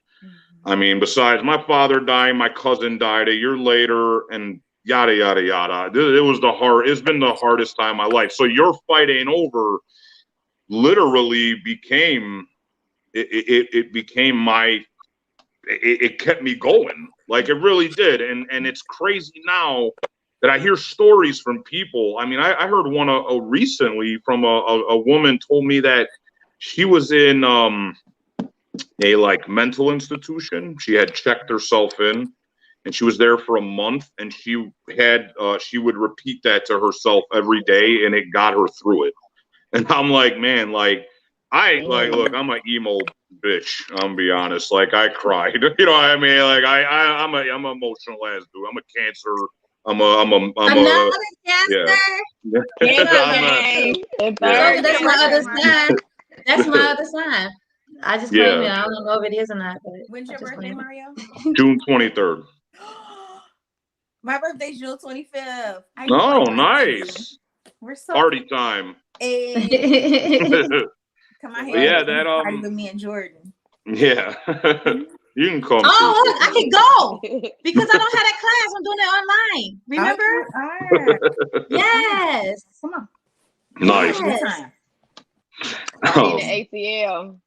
I mean, besides my father dying, my cousin died a year later, and yada, yada, yada. It's been the hardest time of my life. So Your Fight Ain't Over literally became, it kept me going. Like, it really did. And it's crazy now that I hear stories from people. I mean, I heard one recently from a woman told me that she was in a like mental institution. She had checked herself in, and she was there for a month, and she would repeat that to herself every day, and it got her through it. And I'm like, man, like, look, I'm an emo bitch. I'm be honest. Like, I cried. You know what I mean? Like, I'm an emotional ass dude. I'm a cancer. Another cancer. That's my other sign. That's my other sign. I just claim it. I don't know if it is or not. But when's your birthday, Mario? June 23rd. My birthday's June 25th. Oh, nice. We're so party time. Hey. Come on here. Yeah, that party with me and Jordan. Yeah. You can come. Oh, I can go because I don't have that class. I'm doing it online. Remember? Yes. Come on. Nice. Yes. Are you in the ATL?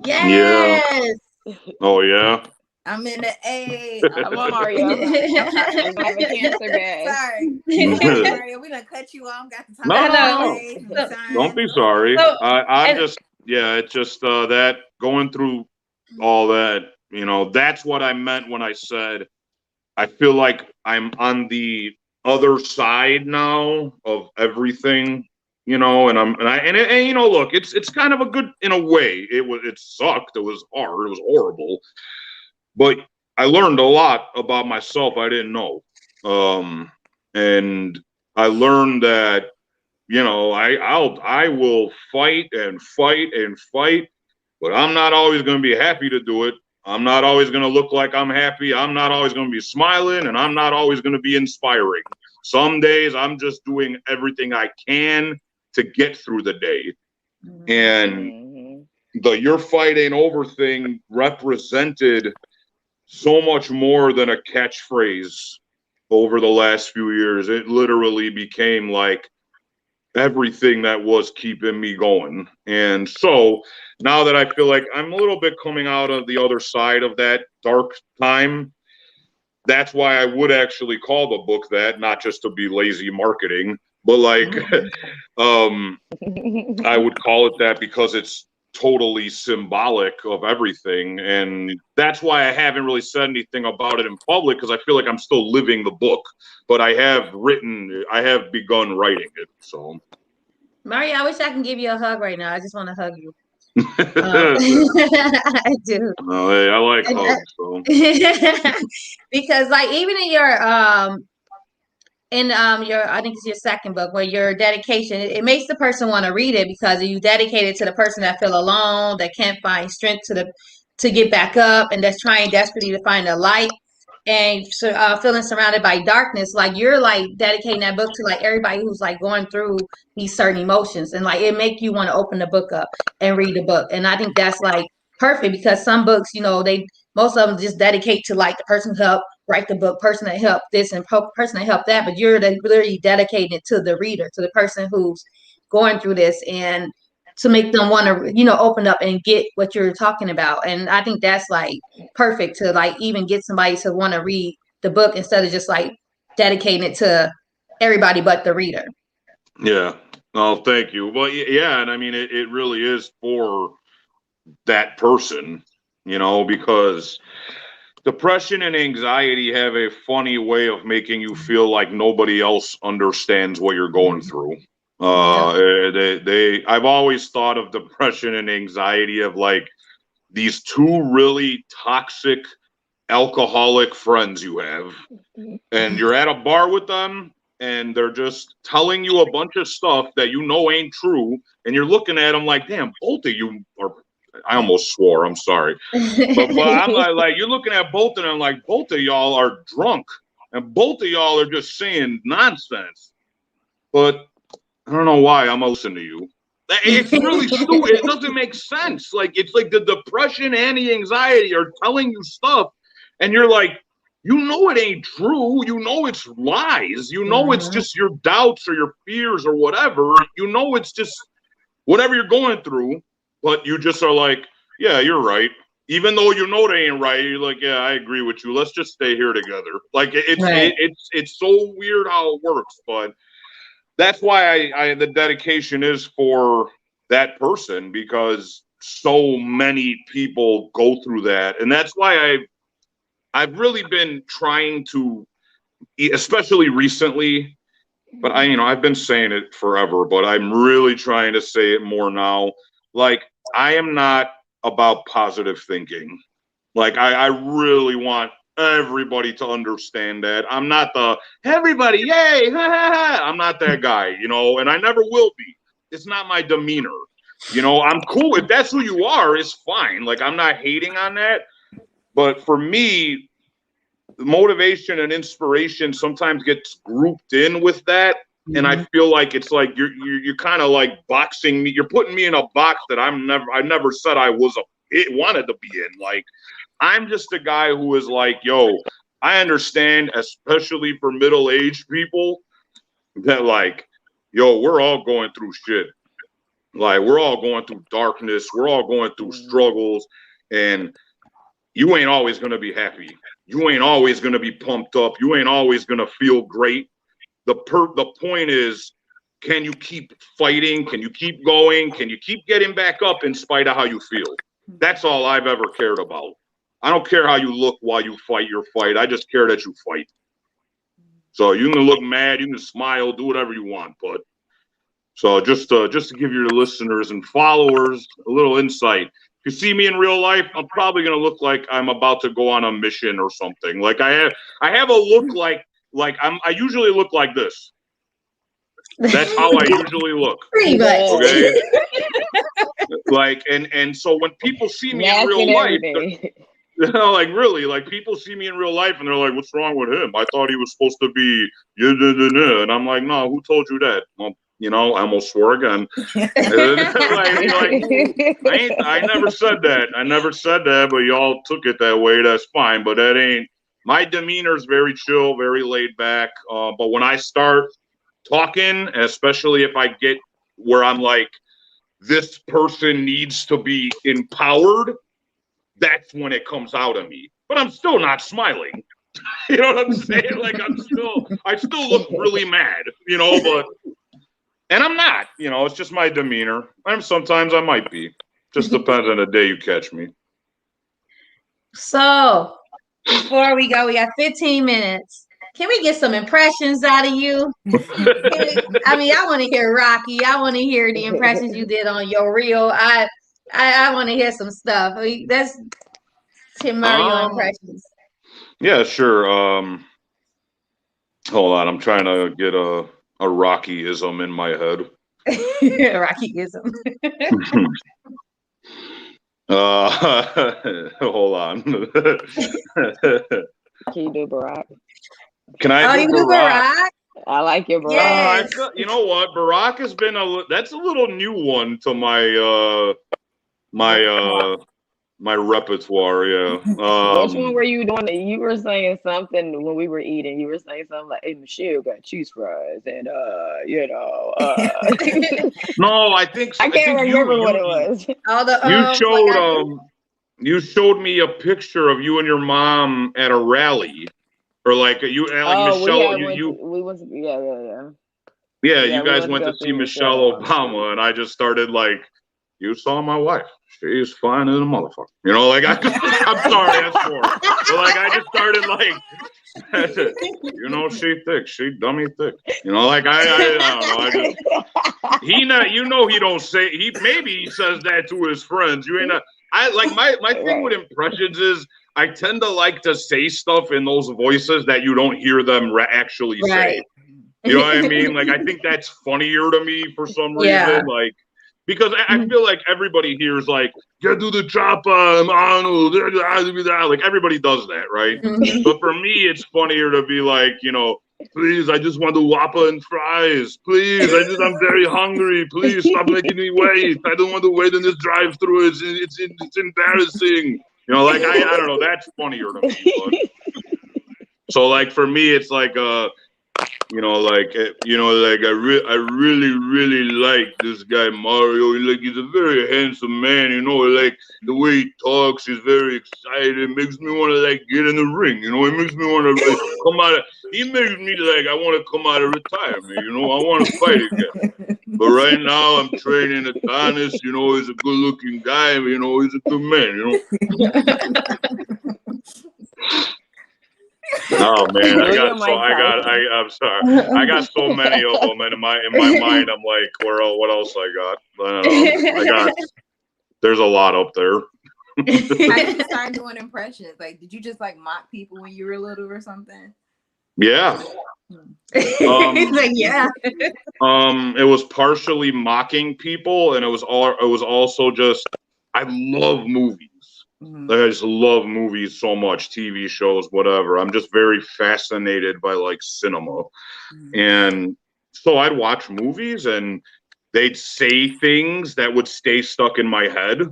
Yes. Yeah. Oh yeah. I'm in the A. Come on, Mario. We're gonna have a cancer bash. Sorry. Mario, we done cut you off. Got to talk No, about don't be sorry. So, I'm just, yeah, it's just that going through all that, you know, that's what I meant when I said I feel like I'm on the other side now of everything, you know, and you know, look, it's kind of a good, in a way. It sucked. It was hard. It was horrible, but I learned a lot about myself I didn't know, and I learned that, you know, I will fight and fight and fight, but I'm not always going to be happy to do it. I'm not always going to look like I'm happy. I'm not always going to be smiling, and I'm not always going to be inspiring. Some days I'm just doing everything I can to get through the day. And the "your fight ain't over" thing represented so much more than a catchphrase over the last few years. It literally became like everything that was keeping me going. And so now that I feel like I'm a little bit coming out of the other side of that dark time, that's why I would actually call the book that, not just to be lazy marketing, but like I would call it that because it's totally symbolic of everything. And that's why I haven't really said anything about it in public, because I feel like I'm still living the book, but I have begun writing it. So Mario, I wish I can give you a hug right now. I just want to hug you. I do. Oh, hey, I like hugs. So. Because like even in your I think it's your second book, where your dedication, it makes the person want to read it, because you dedicate it to the person that feel alone, that can't find strength to get back up, and that's trying desperately to find a light, and feeling surrounded by darkness. Like you're like dedicating that book to like everybody who's like going through these certain emotions, and like it make you want to open the book up and read the book. And I think that's like perfect, because some books, you know, most of them just dedicate to like the person who helped write the book, person that helped this and person that helped that, but you're literally dedicating it to the reader, to the person who's going through this, and to make them want to, you know, open up and get what you're talking about. And I think that's like perfect to like even get somebody to want to read the book, instead of just like dedicating it to everybody but the reader. Yeah. Oh, thank you. Well, yeah, and I mean, it really is for that person, you know, because depression and anxiety have a funny way of making you feel like nobody else understands what you're going through. I've always thought of depression and anxiety of like these two really toxic alcoholic friends you have, and you're at a bar with them, and they're just telling you a bunch of stuff that you know ain't true, and you're looking at them like, damn, both of you are. I almost swore. I'm sorry, but I'm like you're looking at both of them like both of y'all are drunk, and both of y'all are just saying nonsense. But I don't know why I'm listening to you. It's really stupid. It doesn't make sense. Like it's like the depression and the anxiety are telling you stuff, and you're like, you know it ain't true. You know it's lies. You know it's just your doubts or your fears or whatever. You know it's just whatever you're going through, but you just are like, yeah, you're right. Even though you know they ain't right, you're like, yeah, I agree with you. Let's just stay here together. Like it's so weird how it works, but that's why the dedication is for that person, because so many people go through that, and that's why I've really been trying to, especially recently, but I've been saying it forever, but I'm really trying to say it more now. Like, I am not about positive thinking. Like, I really want everybody to understand that. I'm not the everybody, yay, ha, ha, ha. I'm not that guy, you know, and I never will be. It's not my demeanor. You know, I'm cool. If that's who you are, it's fine. Like, I'm not hating on that. But for me, motivation and inspiration sometimes gets grouped in with that. And I feel like it's like you're kind of like boxing me. You're putting me in a box that I never said I wanted to be in. Like, I'm just a guy who is like, yo, I understand, especially for middle-aged people, that like, yo, we're all going through shit. Like, we're all going through darkness. We're all going through struggles. And you ain't always going to be happy. You ain't always going to be pumped up. You ain't always going to feel great. The point is, can you keep fighting? Can you keep going? Can you keep getting back up in spite of how you feel? That's all I've ever cared about. I don't care how you look while you fight your fight. I just care that you fight. So you can look mad, you can smile, do whatever you want. But so just to give your listeners and followers a little insight. If you see me in real life, I'm probably gonna look like I'm about to go on a mission or something. Like I have a look like I usually look like this. That's how I usually look. Pretty much. Okay. Like and so when people see me in real life, like really, like people see me in real life and they're like, "What's wrong with him? I thought he was supposed to be," and I'm like, "No, who told you that?" Well, you know, I almost swore again. I never said that. I never said that, but y'all took it that way. That's fine, but that ain't. My demeanor is very chill, very laid back. But when I start talking, especially if I get where I'm like, this person needs to be empowered, that's when it comes out of me. But I'm still not smiling. You know what I'm saying? Like I still look really mad, you know, and I'm not, you know, it's just my demeanor. Sometimes I might be. Just depends on the day you catch me. So before we go, we got 15 minutes. Can we get some impressions out of you? I want to hear Rocky. I want to hear the impressions you did on your reel. I want to hear some stuff. That's Tim Mario impressions. Yeah, sure. Hold on, I'm trying to get a Rocky-ism in my head. Rocky-ism. Hold on. Can you do Barack? Can I do Barack? I like your Barack. Yes. You know what? Barack has been that's a little new one to my my repertoire. Yeah. Which one were you doing? You were saying something when we were eating. You were saying something like, "Hey, Michelle got cheese fries," and you know. No, I think so. I can't remember what it was. All the you showed me a picture of you and your mom at a rally, or like Michelle. We went. Yeah, you guys went to see Michelle Obama, and I just started like, "You saw my wife. She's fine as a motherfucker." You know, like I'm sorry, that's for her. But like I just started like, you know, she thick, she dummy thick. You know, like I don't know. He don't say maybe he says that to his friends. You ain't not. I like my thing with impressions is I tend to like to say stuff in those voices that you don't hear them actually say. You know what I mean? Like I think that's funnier to me for some reason. Yeah. Like. Because I feel like everybody here is like, get to the chopper, Arnold. Like everybody does that, right? Mm-hmm. But for me, it's funnier to be like, you know, please, I just want the Whopper and fries. Please, I'm very hungry. Please stop making me wait. I don't want to wait in this drive-through. It's embarrassing. You know, like I don't know. That's funnier to me. But. So like for me, it's like you know, like I really like this guy Mario. Like he's a very handsome man. You know, like the way he talks, he's very excited. It makes me want to like get in the ring. You know, it makes me want to like, come out. He makes me like I want to come out of retirement. You know, I want to fight again. But right now, I'm training Adonis. You know, he's a good-looking guy. You know, he's a good man. You know. Oh man, I'm sorry. I got so many of them, and in my mind, I'm like, what else I got? There's a lot up there. How did you start doing impressions? Like, did you just like mock people when you were little or something? Yeah. Yeah. It was partially mocking people, and it was also just I love movies. Like, I just love movies so much, TV shows, whatever. I'm just very fascinated by like cinema. And so I'd watch movies and they'd say things that would stay stuck in my head.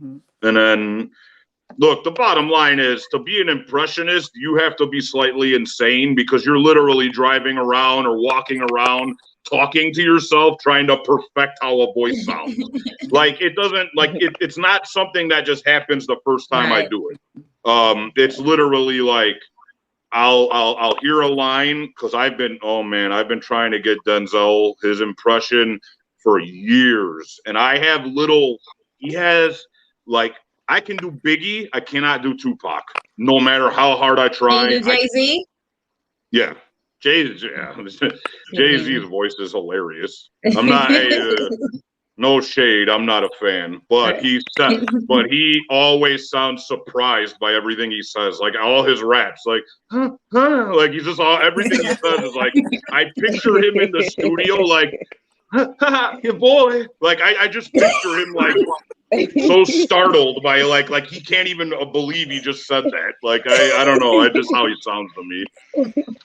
And then, look, the bottom line is to be an impressionist, you have to be slightly insane because you're literally driving around or walking around talking to yourself, trying to perfect how a voice sounds. Like it doesn't like it's not something that just happens the first time I do it. It's literally like I'll hear a line because I've been trying to get Denzel his impression for years, and he has like I can do Biggie, I cannot do Tupac, no matter how hard I try. Can you do Jay-Z? Yeah. Jay-Z's voice is hilarious. I'm not no shade, I'm not a fan, but he always sounds surprised by everything he says. Like all his raps, like like he's just everything he says is like I picture him in the studio like your boy. Like I just picture him like so startled by like he can't even believe he just said that. Like I don't know, that's just how he sounds to me.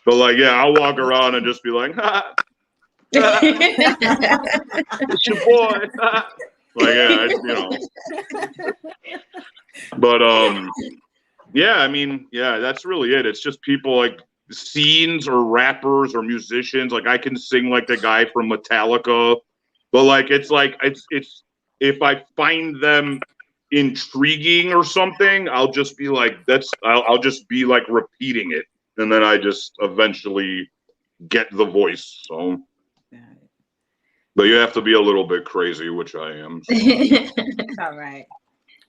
But like I'll walk around and just be like it's your boy. Like But I mean, that's really it. It's just people like scenes or rappers or musicians. Like I can sing like the guy from Metallica, but like it's if I find them intriguing or something, I'll just be like I'll just be like repeating it, and then I just eventually get the voice. So, but you have to be a little bit crazy, which I am. So. All right.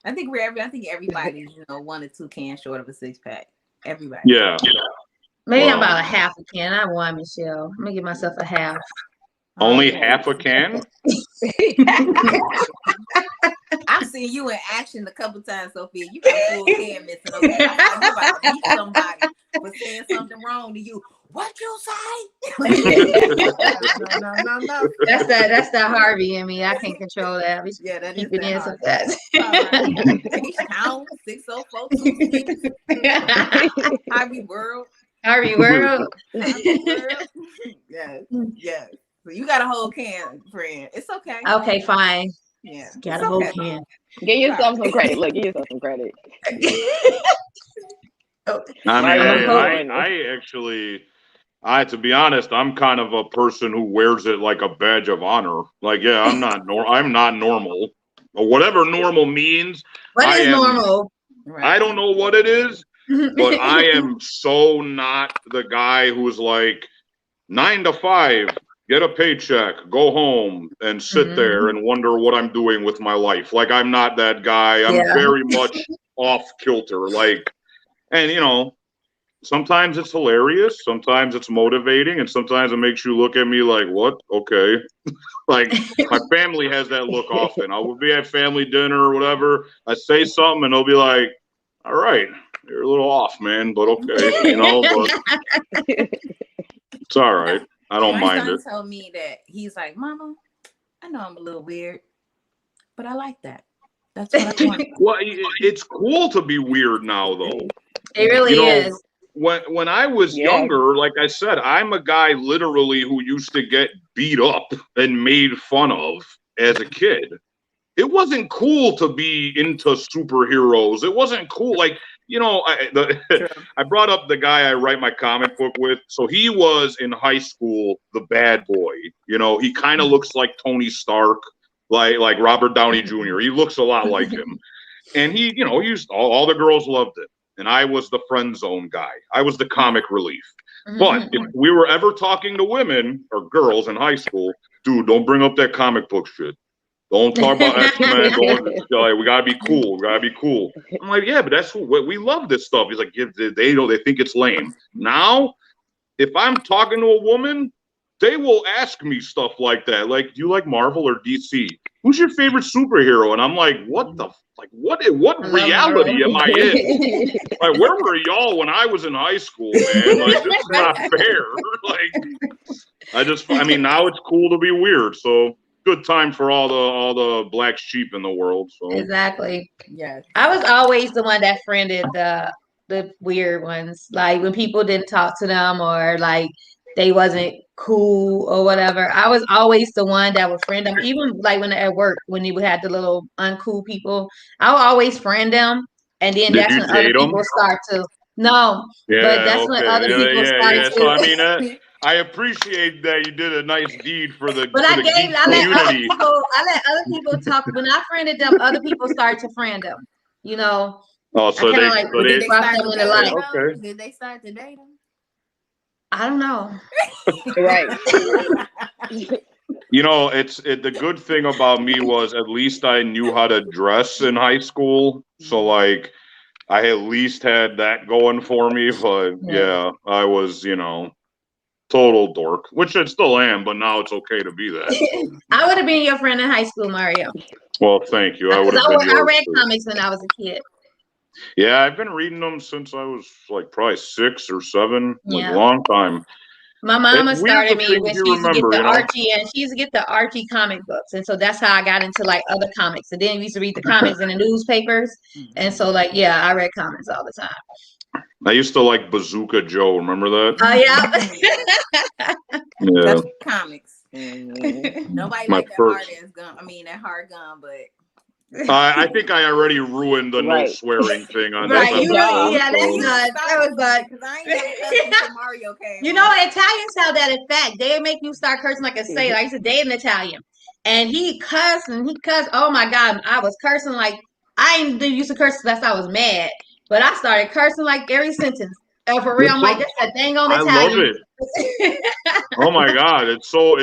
I think everybody's 1 or 2 cans short of a 6-pack. Everybody. Yeah. Maybe I'm about a half a can. I won, Michelle. I'm gonna give myself a half. Only half a can? I've seen you in action a couple times, Sophia. You got a full can missing. Okay, I thought you about to beat somebody for saying something wrong to you. What you say? No. That's that Harvey in me. I can't control that. Yeah, that is that. Count 60426. Harvey World. Harvey World. Yes. So you got a whole can, friend. It's okay. Okay, fine. Yeah, got a whole can. Give yourself some credit. Look, give yourself some credit. I to be honest, I'm kind of a person who wears it like a badge of honor. Like, I'm not normal. Or whatever normal means. What is normal? I don't know what it is, but I am so not the guy who's like 9 to 5, get a paycheck, go home and sit there and wonder what I'm doing with my life. Like I'm not that guy. I'm very much off kilter. Like, and sometimes it's hilarious, sometimes it's motivating, and sometimes it makes you look at me like, what? Okay. Like my family has that look often. I will be at family dinner or whatever. I say something and they'll be like, all right, you're a little off, man, but okay, but it's all right. I don't mind it. My son told me that he's like, Mama, I know I'm a little weird, but I like that. That's what I want. Well, it's cool to be weird now, though. It really is. When I was younger, like I said, I'm a guy literally who used to get beat up and made fun of as a kid. It wasn't cool to be into superheroes. It wasn't cool. Like, I brought up the guy I write my comic book with. So he was in high school, the bad boy. He kind of looks like Tony Stark, like Robert Downey Jr. He looks a lot like him. And he used all the girls loved it. And I was the friend zone guy. I was the comic relief. But if we were ever talking to women or girls in high school, dude, don't bring up that comic book shit. Don't talk about X-Men. We gotta be cool. We gotta be cool. I'm like, yeah, but that's what we love this stuff. He's like, they think it's lame. Now, if I'm talking to a woman, they will ask me stuff like that. Like, do you like Marvel or DC? Who's your favorite superhero? And I'm like, what reality am I in? Like, where were y'all when I was in high school, man? Like, this is not fair. Like, now it's cool to be weird. So good time for all the black sheep in the world. So exactly. Yeah. I was always the one that friended the weird ones. Like when people didn't talk to them or like they wasn't cool or whatever. I was always the one that would friend them. Even like when at work, when you had the little uncool people, I would always friend them. And then that's when other people start to No, but Yeah, that's when okay. other people started Yeah. So I mean, I appreciate that you did a nice deed for the But I geek let other community. people, talk. When I friended them, other people started to friend them. You know, Oh, I kind of like But did they brought start them to into date life. them? Okay. Did they start to date them? I don't know. Right. You know, the good thing about me was at least I knew how to dress in high school. So like I at least had that going for me. But yeah, I was, total dork, which I still am, but now it's okay to be that. So. I would have been your friend in high school, Mario. Well, thank you. I would Because have been I yours read too. comics when I was a kid. Yeah, I've been reading them since I was like probably 6 or 7, like a Yeah. long time. My It's mama weird started the me things when she you used to get remember, the you know? Archie, and she used to get the Archie comic books, and so that's how I got into like other comics. And then we used to read the comics in the newspapers, and so like I read comics all the time. I used to like Bazooka Joe. Remember that? Oh yeah. Yeah. That's comics. Nobody My like that first. hard ass gun. I mean that hard gun, but I think I already ruined the no Right. swearing thing on Right, this you episode. yeah, that's so- done. That was done. because I ain't never cussed until Mario came. You know, Italians have that effect. They make you start cursing like a sailor. I used to date an Italian, and he cussed and he cussed. Oh my God, I was cursing like I ain't used to curse unless I was mad, but I started cursing like every sentence. And for real, I'm like, that's a dang on I love Italian. it. Oh my God, it's so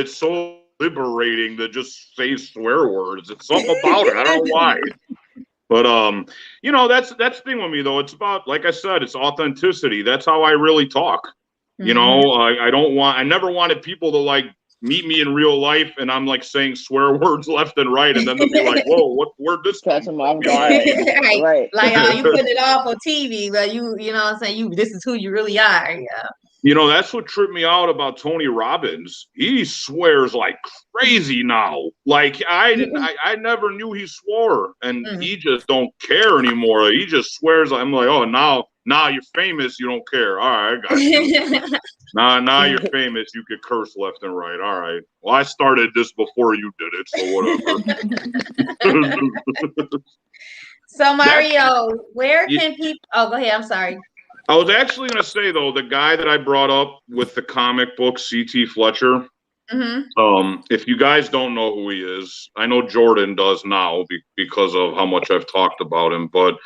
liberating to just say swear words. It's something about it. I don't know why. But that's the thing with me though. It's about, like I said, it's authenticity. That's how I really talk. You know, I never wanted people to like meet me in real life and I'm like saying swear words left and right, and then they'll be like, "Whoa, where'd this Catch come them off from?" guard. Right. Like you put it off on TV, but you know what I'm saying, this is who you really are. Yeah. You know, that's what tripped me out about Tony Robbins. He swears like crazy now. Like I never knew he swore, and he just don't care anymore. He just swears. I'm like, oh, now you're famous, you don't care. All right, I got you. now you're famous, you could curse left and right. All right. Well, I started this before you did it, so whatever. So Mario, where can people? Oh, go ahead. I'm sorry. I was actually going to say, though, the guy that I brought up with the comic book, C.T. Fletcher, if you guys don't know who he is, I know Jordan does now because of how much I've talked about him, but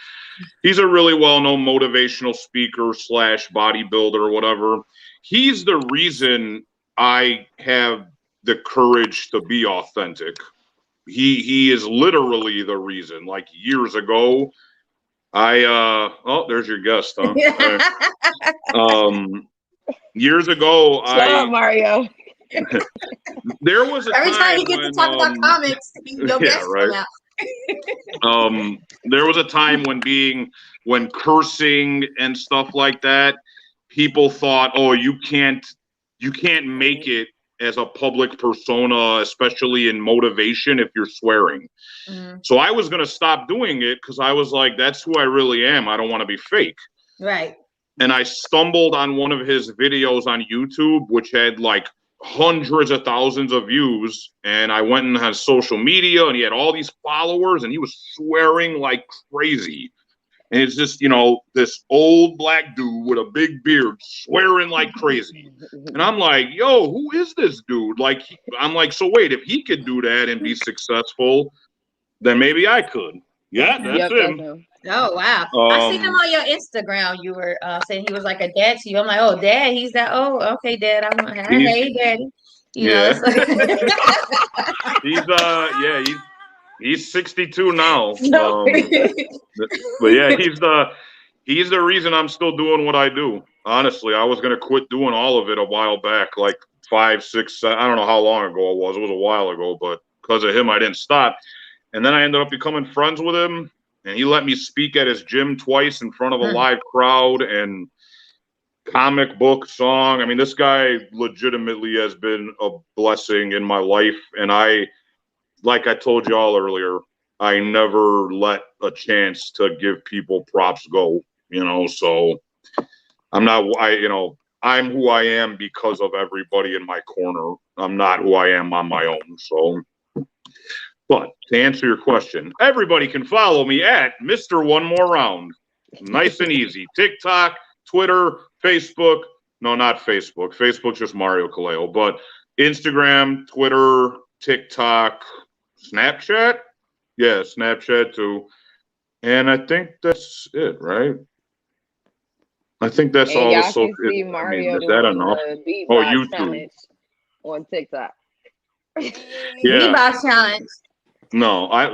he's a really well-known motivational speaker / bodybuilder or whatever. He's the reason I have the courage to be authentic. He is literally the reason. Like years ago, there's your guest, huh? Years ago, Shut up, Mario. There was a every time you get when, to talk about comics, your guests come out. There was a time when cursing and stuff like that, people thought, oh, you can't make it as a public persona, especially in motivation, if you're swearing. So I was going to stop doing it because I was like, that's who I really am. I don't want to be fake. Right. And I stumbled on one of his videos on YouTube, which had like hundreds of thousands of views. And I went and had social media, and he had all these followers, and he was swearing like crazy. And it's just, this old black dude with a big beard swearing like crazy. And I'm like, yo, who is this dude? Like, I'm like, so wait, if he could do that and be successful, then maybe I could. Yeah, that's him. Oh, wow. I seen him on your Instagram. You were saying he was like a dad to you. I'm like, oh, dad, he's that. Oh, okay, dad. I'm like, hey, daddy. He's 62 now. But yeah, he's the reason I'm still doing what I do. Honestly, I was gonna quit doing all of it a while back, like 5, 6, 7, I don't know how long ago it was. It was a while ago, but because of him, I didn't stop. And then I ended up becoming friends with him, and he let me speak at his gym twice in front of a live crowd and comic book song. I mean, this guy legitimately has been a blessing in my life. And like I told y'all earlier, I never let a chance to give people props go, so I'm who I am because of everybody in my corner. I'm not who I am on my own. So, but to answer your question, everybody can follow me at Mr. One More Round. Nice and easy. TikTok, Twitter, Facebook. No, not Facebook. Facebook's just Mario Colao. But Instagram, Twitter, TikTok, Snapchat. Yeah, Snapchat too. And I think that's it, right? I think that's And all the y'all social. can see Mario is that doing enough? the Oh, beatbox YouTube. challenge on TikTok. Yeah. Beatbox challenge. No, I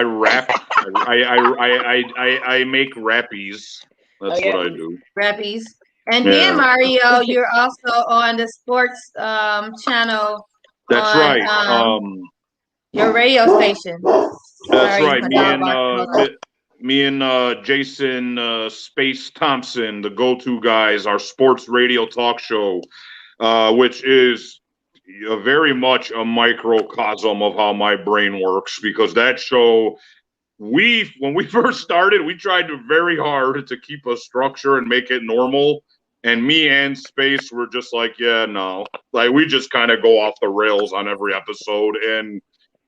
rap. I make rappies. That's what I do. Rappies. And then Mario, you're also on the sports channel. That's on, right. Your radio station. That's Sorry, right. Me and Jason Space Thompson, the go-to guys, our sports radio talk show, which is very much a microcosm of how my brain works, because that show, when we first started, we tried very hard to keep a structure and make it normal. And me and Space were just like, yeah, no. Like, we just kind of go off the rails on every episode. And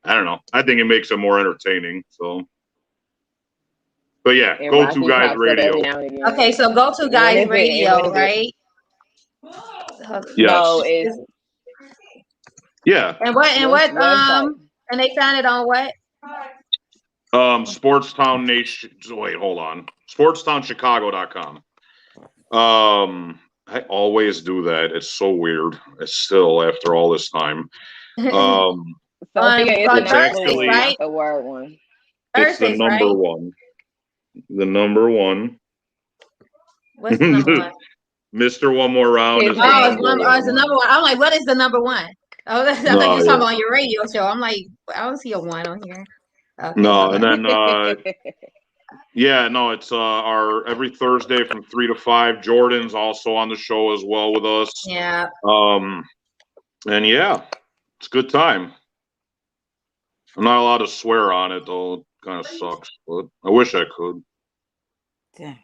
I don't know. I think it makes it more entertaining. So, but yeah, Go To Guys Radio. Okay, so Go To Guys Radio, right? Yes. No, it's yeah. And and they found it on what? Sportstown Nation. Wait, hold on. SportstownChicago.com. I always do that. It's so weird. It's still after all this time. It's actually right? The word one. It's the number one. The number one. What's the number one? Mr. One More Round is it's the number one. I'm like, what is the number one? Oh, I thought you were talking about your radio show. I'm like, I don't see a one on here. Okay, no, and then it's our every Thursday from 3 to 5. Jordan's also on the show as well with us. Yeah. And yeah, it's a good time. I'm not allowed to swear on it though. It kind of sucks, but I wish I could. Yeah.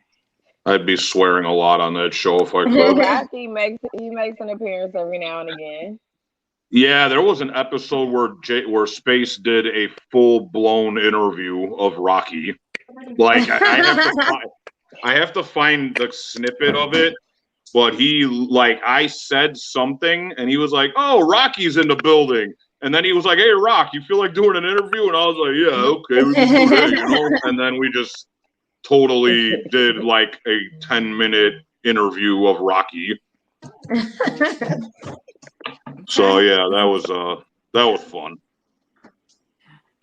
I'd be swearing a lot on that show if I could. Rocky makes an appearance every now and again. Yeah, there was an episode where Space did a full-blown interview of Rocky. Like, I have to find the snippet of it, but I said something, and he was like, "Oh, Rocky's in the building," and then he was like, "Hey, Rock, you feel like doing an interview?" And I was like, "Yeah, okay, we can do that," And then we just totally did like a 10-minute interview of Rocky. So yeah, that was fun.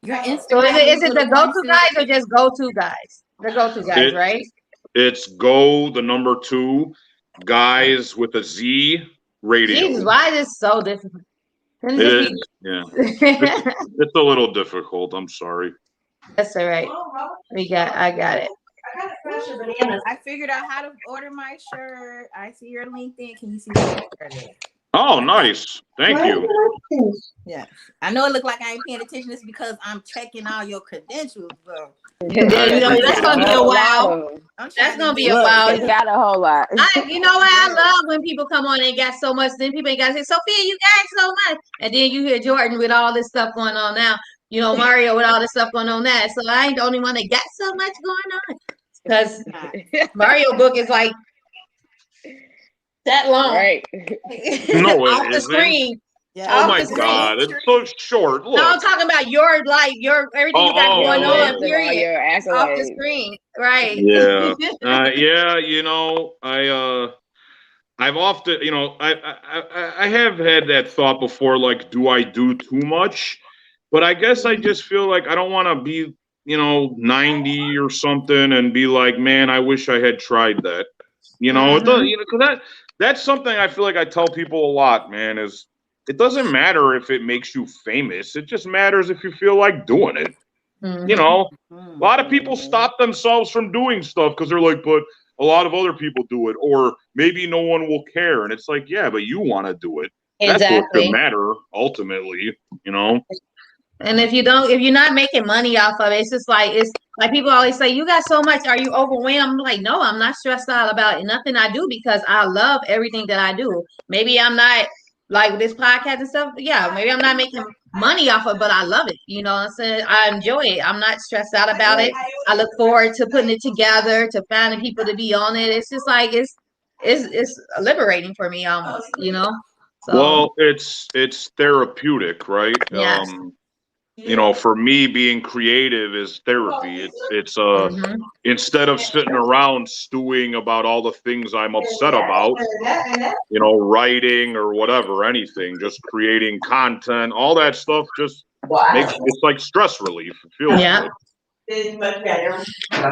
Your Instagram. So is it the Go To Guys or just Go To Guys? The Go To Guys, right? It's Go, the number 2, Guys with a Z Radio. Jesus, why is this so difficult? Yeah. It's a little difficult. I'm sorry. That's all right. I got it. I figured out how to order my shirt. I see your LinkedIn. Can you see my shirt? Oh, nice. Thank you. Yeah. I know it looked like I ain't paying attention. It's because I'm checking all your credentials, bro. That's going to be a while. That's going to be a while. It's got a whole lot. You know what? I love when people come on and got so much. Then people ain't got to say, Sophia, you got so much. And then you hear Jordan with all this stuff going on now. You know, Mario with all this stuff going on now. So I ain't the only one that got so much going on. Because Mario book is like that long. Right. No, off the screen. Yeah. Oh my God, it's so short. Look. No, I'm talking about your everything you got going on. Period. Off the screen, right? Yeah, I've often, I have had that thought before. Like, do I do too much? But I guess I just feel like I don't want to be, 90 or something and be like, man, I wish I had tried that. Because that's something I feel like I tell people a lot, man, is it doesn't matter if it makes you famous. It just matters if you feel like doing it. Mm-hmm. A lot of people stop themselves from doing stuff because they're like, but a lot of other people do it, or maybe no one will care. And it's like, yeah, but you want to do it. Exactly. That's what should matter ultimately, And if you're not making money off of it, it's like people always say, you got so much, are you overwhelmed? I'm like, no, I'm not stressed out about nothing I do because I love everything that I do. Maybe I'm not like this podcast and stuff. Yeah, maybe I'm not making money off of it, but I love it. You know what I'm saying? I enjoy it. I'm not stressed out about it. I look forward to putting it together, to finding people to be on it. It's just like it's liberating for me almost, you know. So well, it's therapeutic, right? yes. You know, for me, being creative is therapy. It's instead of sitting around stewing about all the things I'm upset about, you know, writing or whatever, anything, just creating content, all that stuff just makes it's like stress relief. It feels good.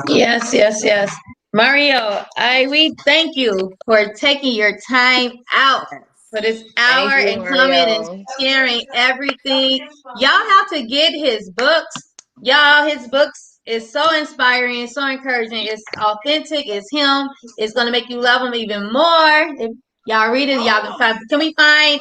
Yes, yes, yes. Mario, we thank you for taking your time out for this hour Thank you, and coming and Mario. sharing everything. Y'all have to get his books. Y'all, his books is so inspiring, so encouraging. It's authentic. It's him. It's gonna make you love him even more. If y'all read it, y'all can find. Can we find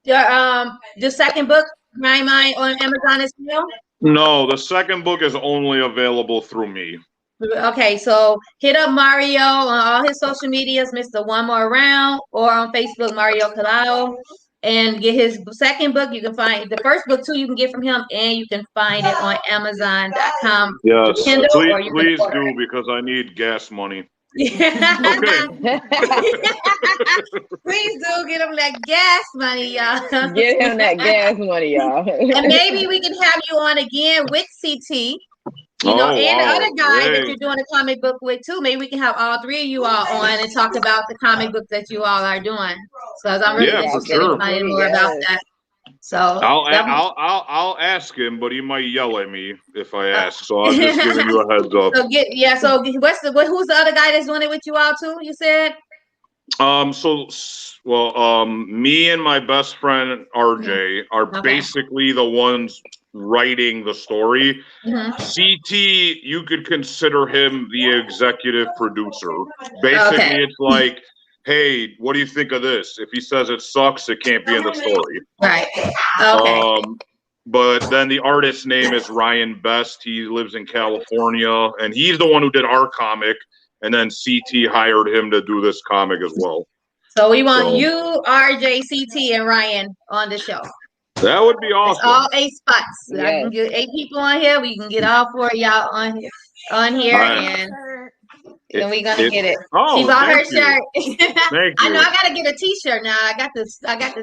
the second book, My Mind, on Amazon as well? No, the second book is only available through me. Okay, so hit up Mario on all his social medias, Mr. One More Round, or on Facebook, Mario Colao, and get his second book. You can find the first book too. You can get from him, and you can find it on Amazon.com. Yes, Kindle, please, or you can please order do it. because I need gas money. Okay. Okay. Please do get him that gas money, y'all. Get him that gas money, y'all. And maybe we can have you on again with CT. You know, and the other guy that you're doing a comic book with too. Maybe we can have all three of you all on and talk about the comic book that you all are doing. So I'm really interested in finding more about that. So I'll ask him, but he might yell at me if I ask. So I'm just giving you a heads up. So who's the other guy that's doing it with you all too? You said. Me and my best friend RJ are basically the ones writing the story. CT, you could consider him the executive producer. Basically, it's like, hey, what do you think of this? If he says it sucks, it can't be in the story. Right. Okay. But then the artist's name is Ryan Best. He lives in California, and he's the one who did our comic. And then CT hired him to do this comic as well. So we want you, RJ, CT, and Ryan on the show. That would be awesome. It's all 8 spots. Yes. I can get 8 people on here. We can get all 4 of y'all on here, and we're gonna get it. Oh, she bought her shirt. Thank I know. you. I gotta get a T-shirt now. I got the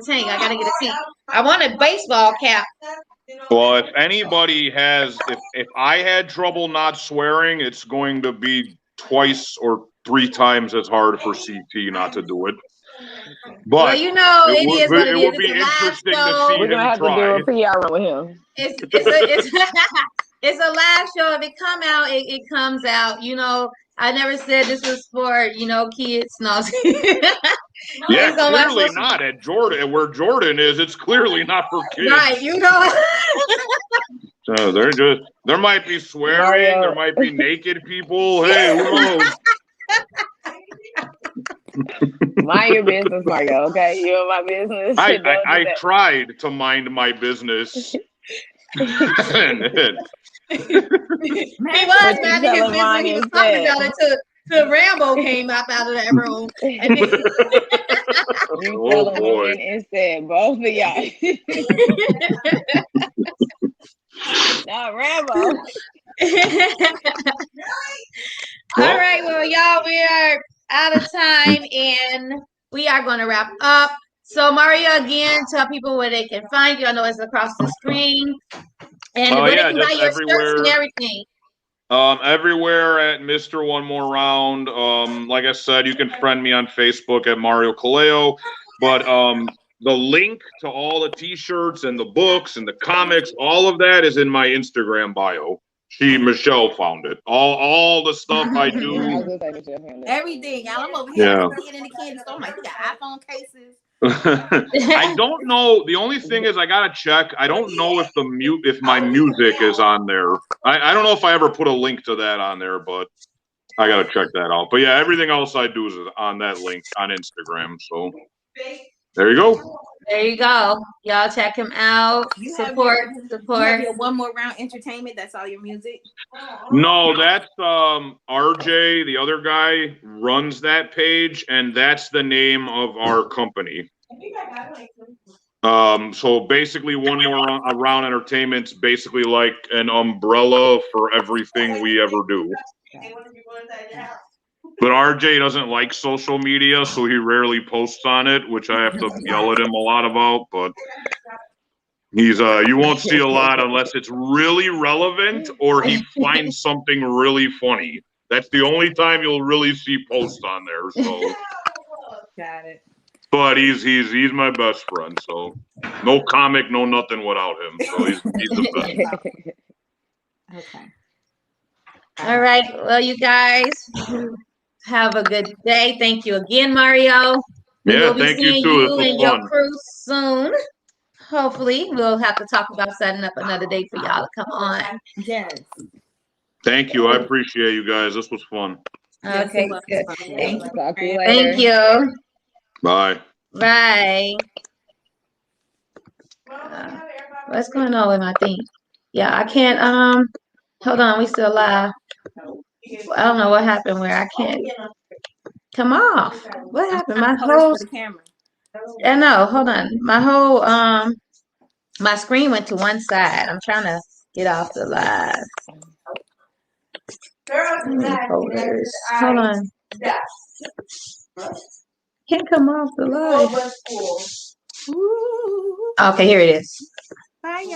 tank. I gotta get a T. I want a baseball cap. Well, if anybody has, if I had trouble not swearing, it's going to be twice or 3 times as hard for CT not to do it. But well, you know, it would be interesting to see We're gonna have to do a PR run with him. It's a live show. If it come out, it comes out. You know, I never said this was for kids. No. Yeah, clearly not at Jordan. Where Jordan is, it's clearly not for kids. Right, you know. So there might be swearing, there might be naked people. Hey, who knows? Mind your business, Mario. Okay, you're in my business. I tried to mind my business. He was minding his business. He was talking about it till Rambo came up out of that room. And you tell him instead, both of y'all. Not Rambo. All right, well, y'all, we are out of time, and we are going to wrap up. So, Mario, again, tell people where they can find you. I know it's across the screen. And where they can buy your shirts and everything. Everywhere at Mr. One More Round. Like I said, you can friend me on Facebook at Mario Colao. But the link to all the T-shirts and the books and the comics, all of that is in my Instagram bio. Michelle found it. All the stuff I do. Everything. Y'all, I'm over here seeing in the candy store. I'm like, we got iPhone cases. I don't know. The only thing is, I gotta check. I don't know if if my music is on there. I don't know if I ever put a link to that on there, but I gotta check that out. But yeah, everything else I do is on that link on Instagram. So there you go. There you go. Y'all check him out. Support. You have your One More Round Entertainment. That's all your music. No, that's RJ, the other guy, runs that page, and that's the name of our company. So basically, one more around entertainment's basically like an umbrella for everything we ever do. But RJ doesn't like social media, so he rarely posts on it, which I have to yell at him a lot about. But he's you won't see a lot unless it's really relevant or he finds something really funny. That's the only time you'll really see posts on there. So got it. But he's my best friend, so no comic, no nothing without him. So he's the best. Okay. All right. Well, you guys have a good day. Thank you again, Mario. Yeah, thank you too. You and your crew soon. Hopefully, we'll have to talk about setting up another day for y'all to come on. Yes. Thank you. I appreciate you guys. This was fun. Okay, good. Talk to you later. Thank you. Bye. Bye. What's going on with my thing? Yeah, I can't. Hold on. We still live. I don't know what happened where I can't come off. What happened? My whole camera. I know. Hold on. My whole my screen went to one side. I'm trying to get off the live. Folders. Hold on. Can't come off the live. Okay, here it is. Bye, y'all.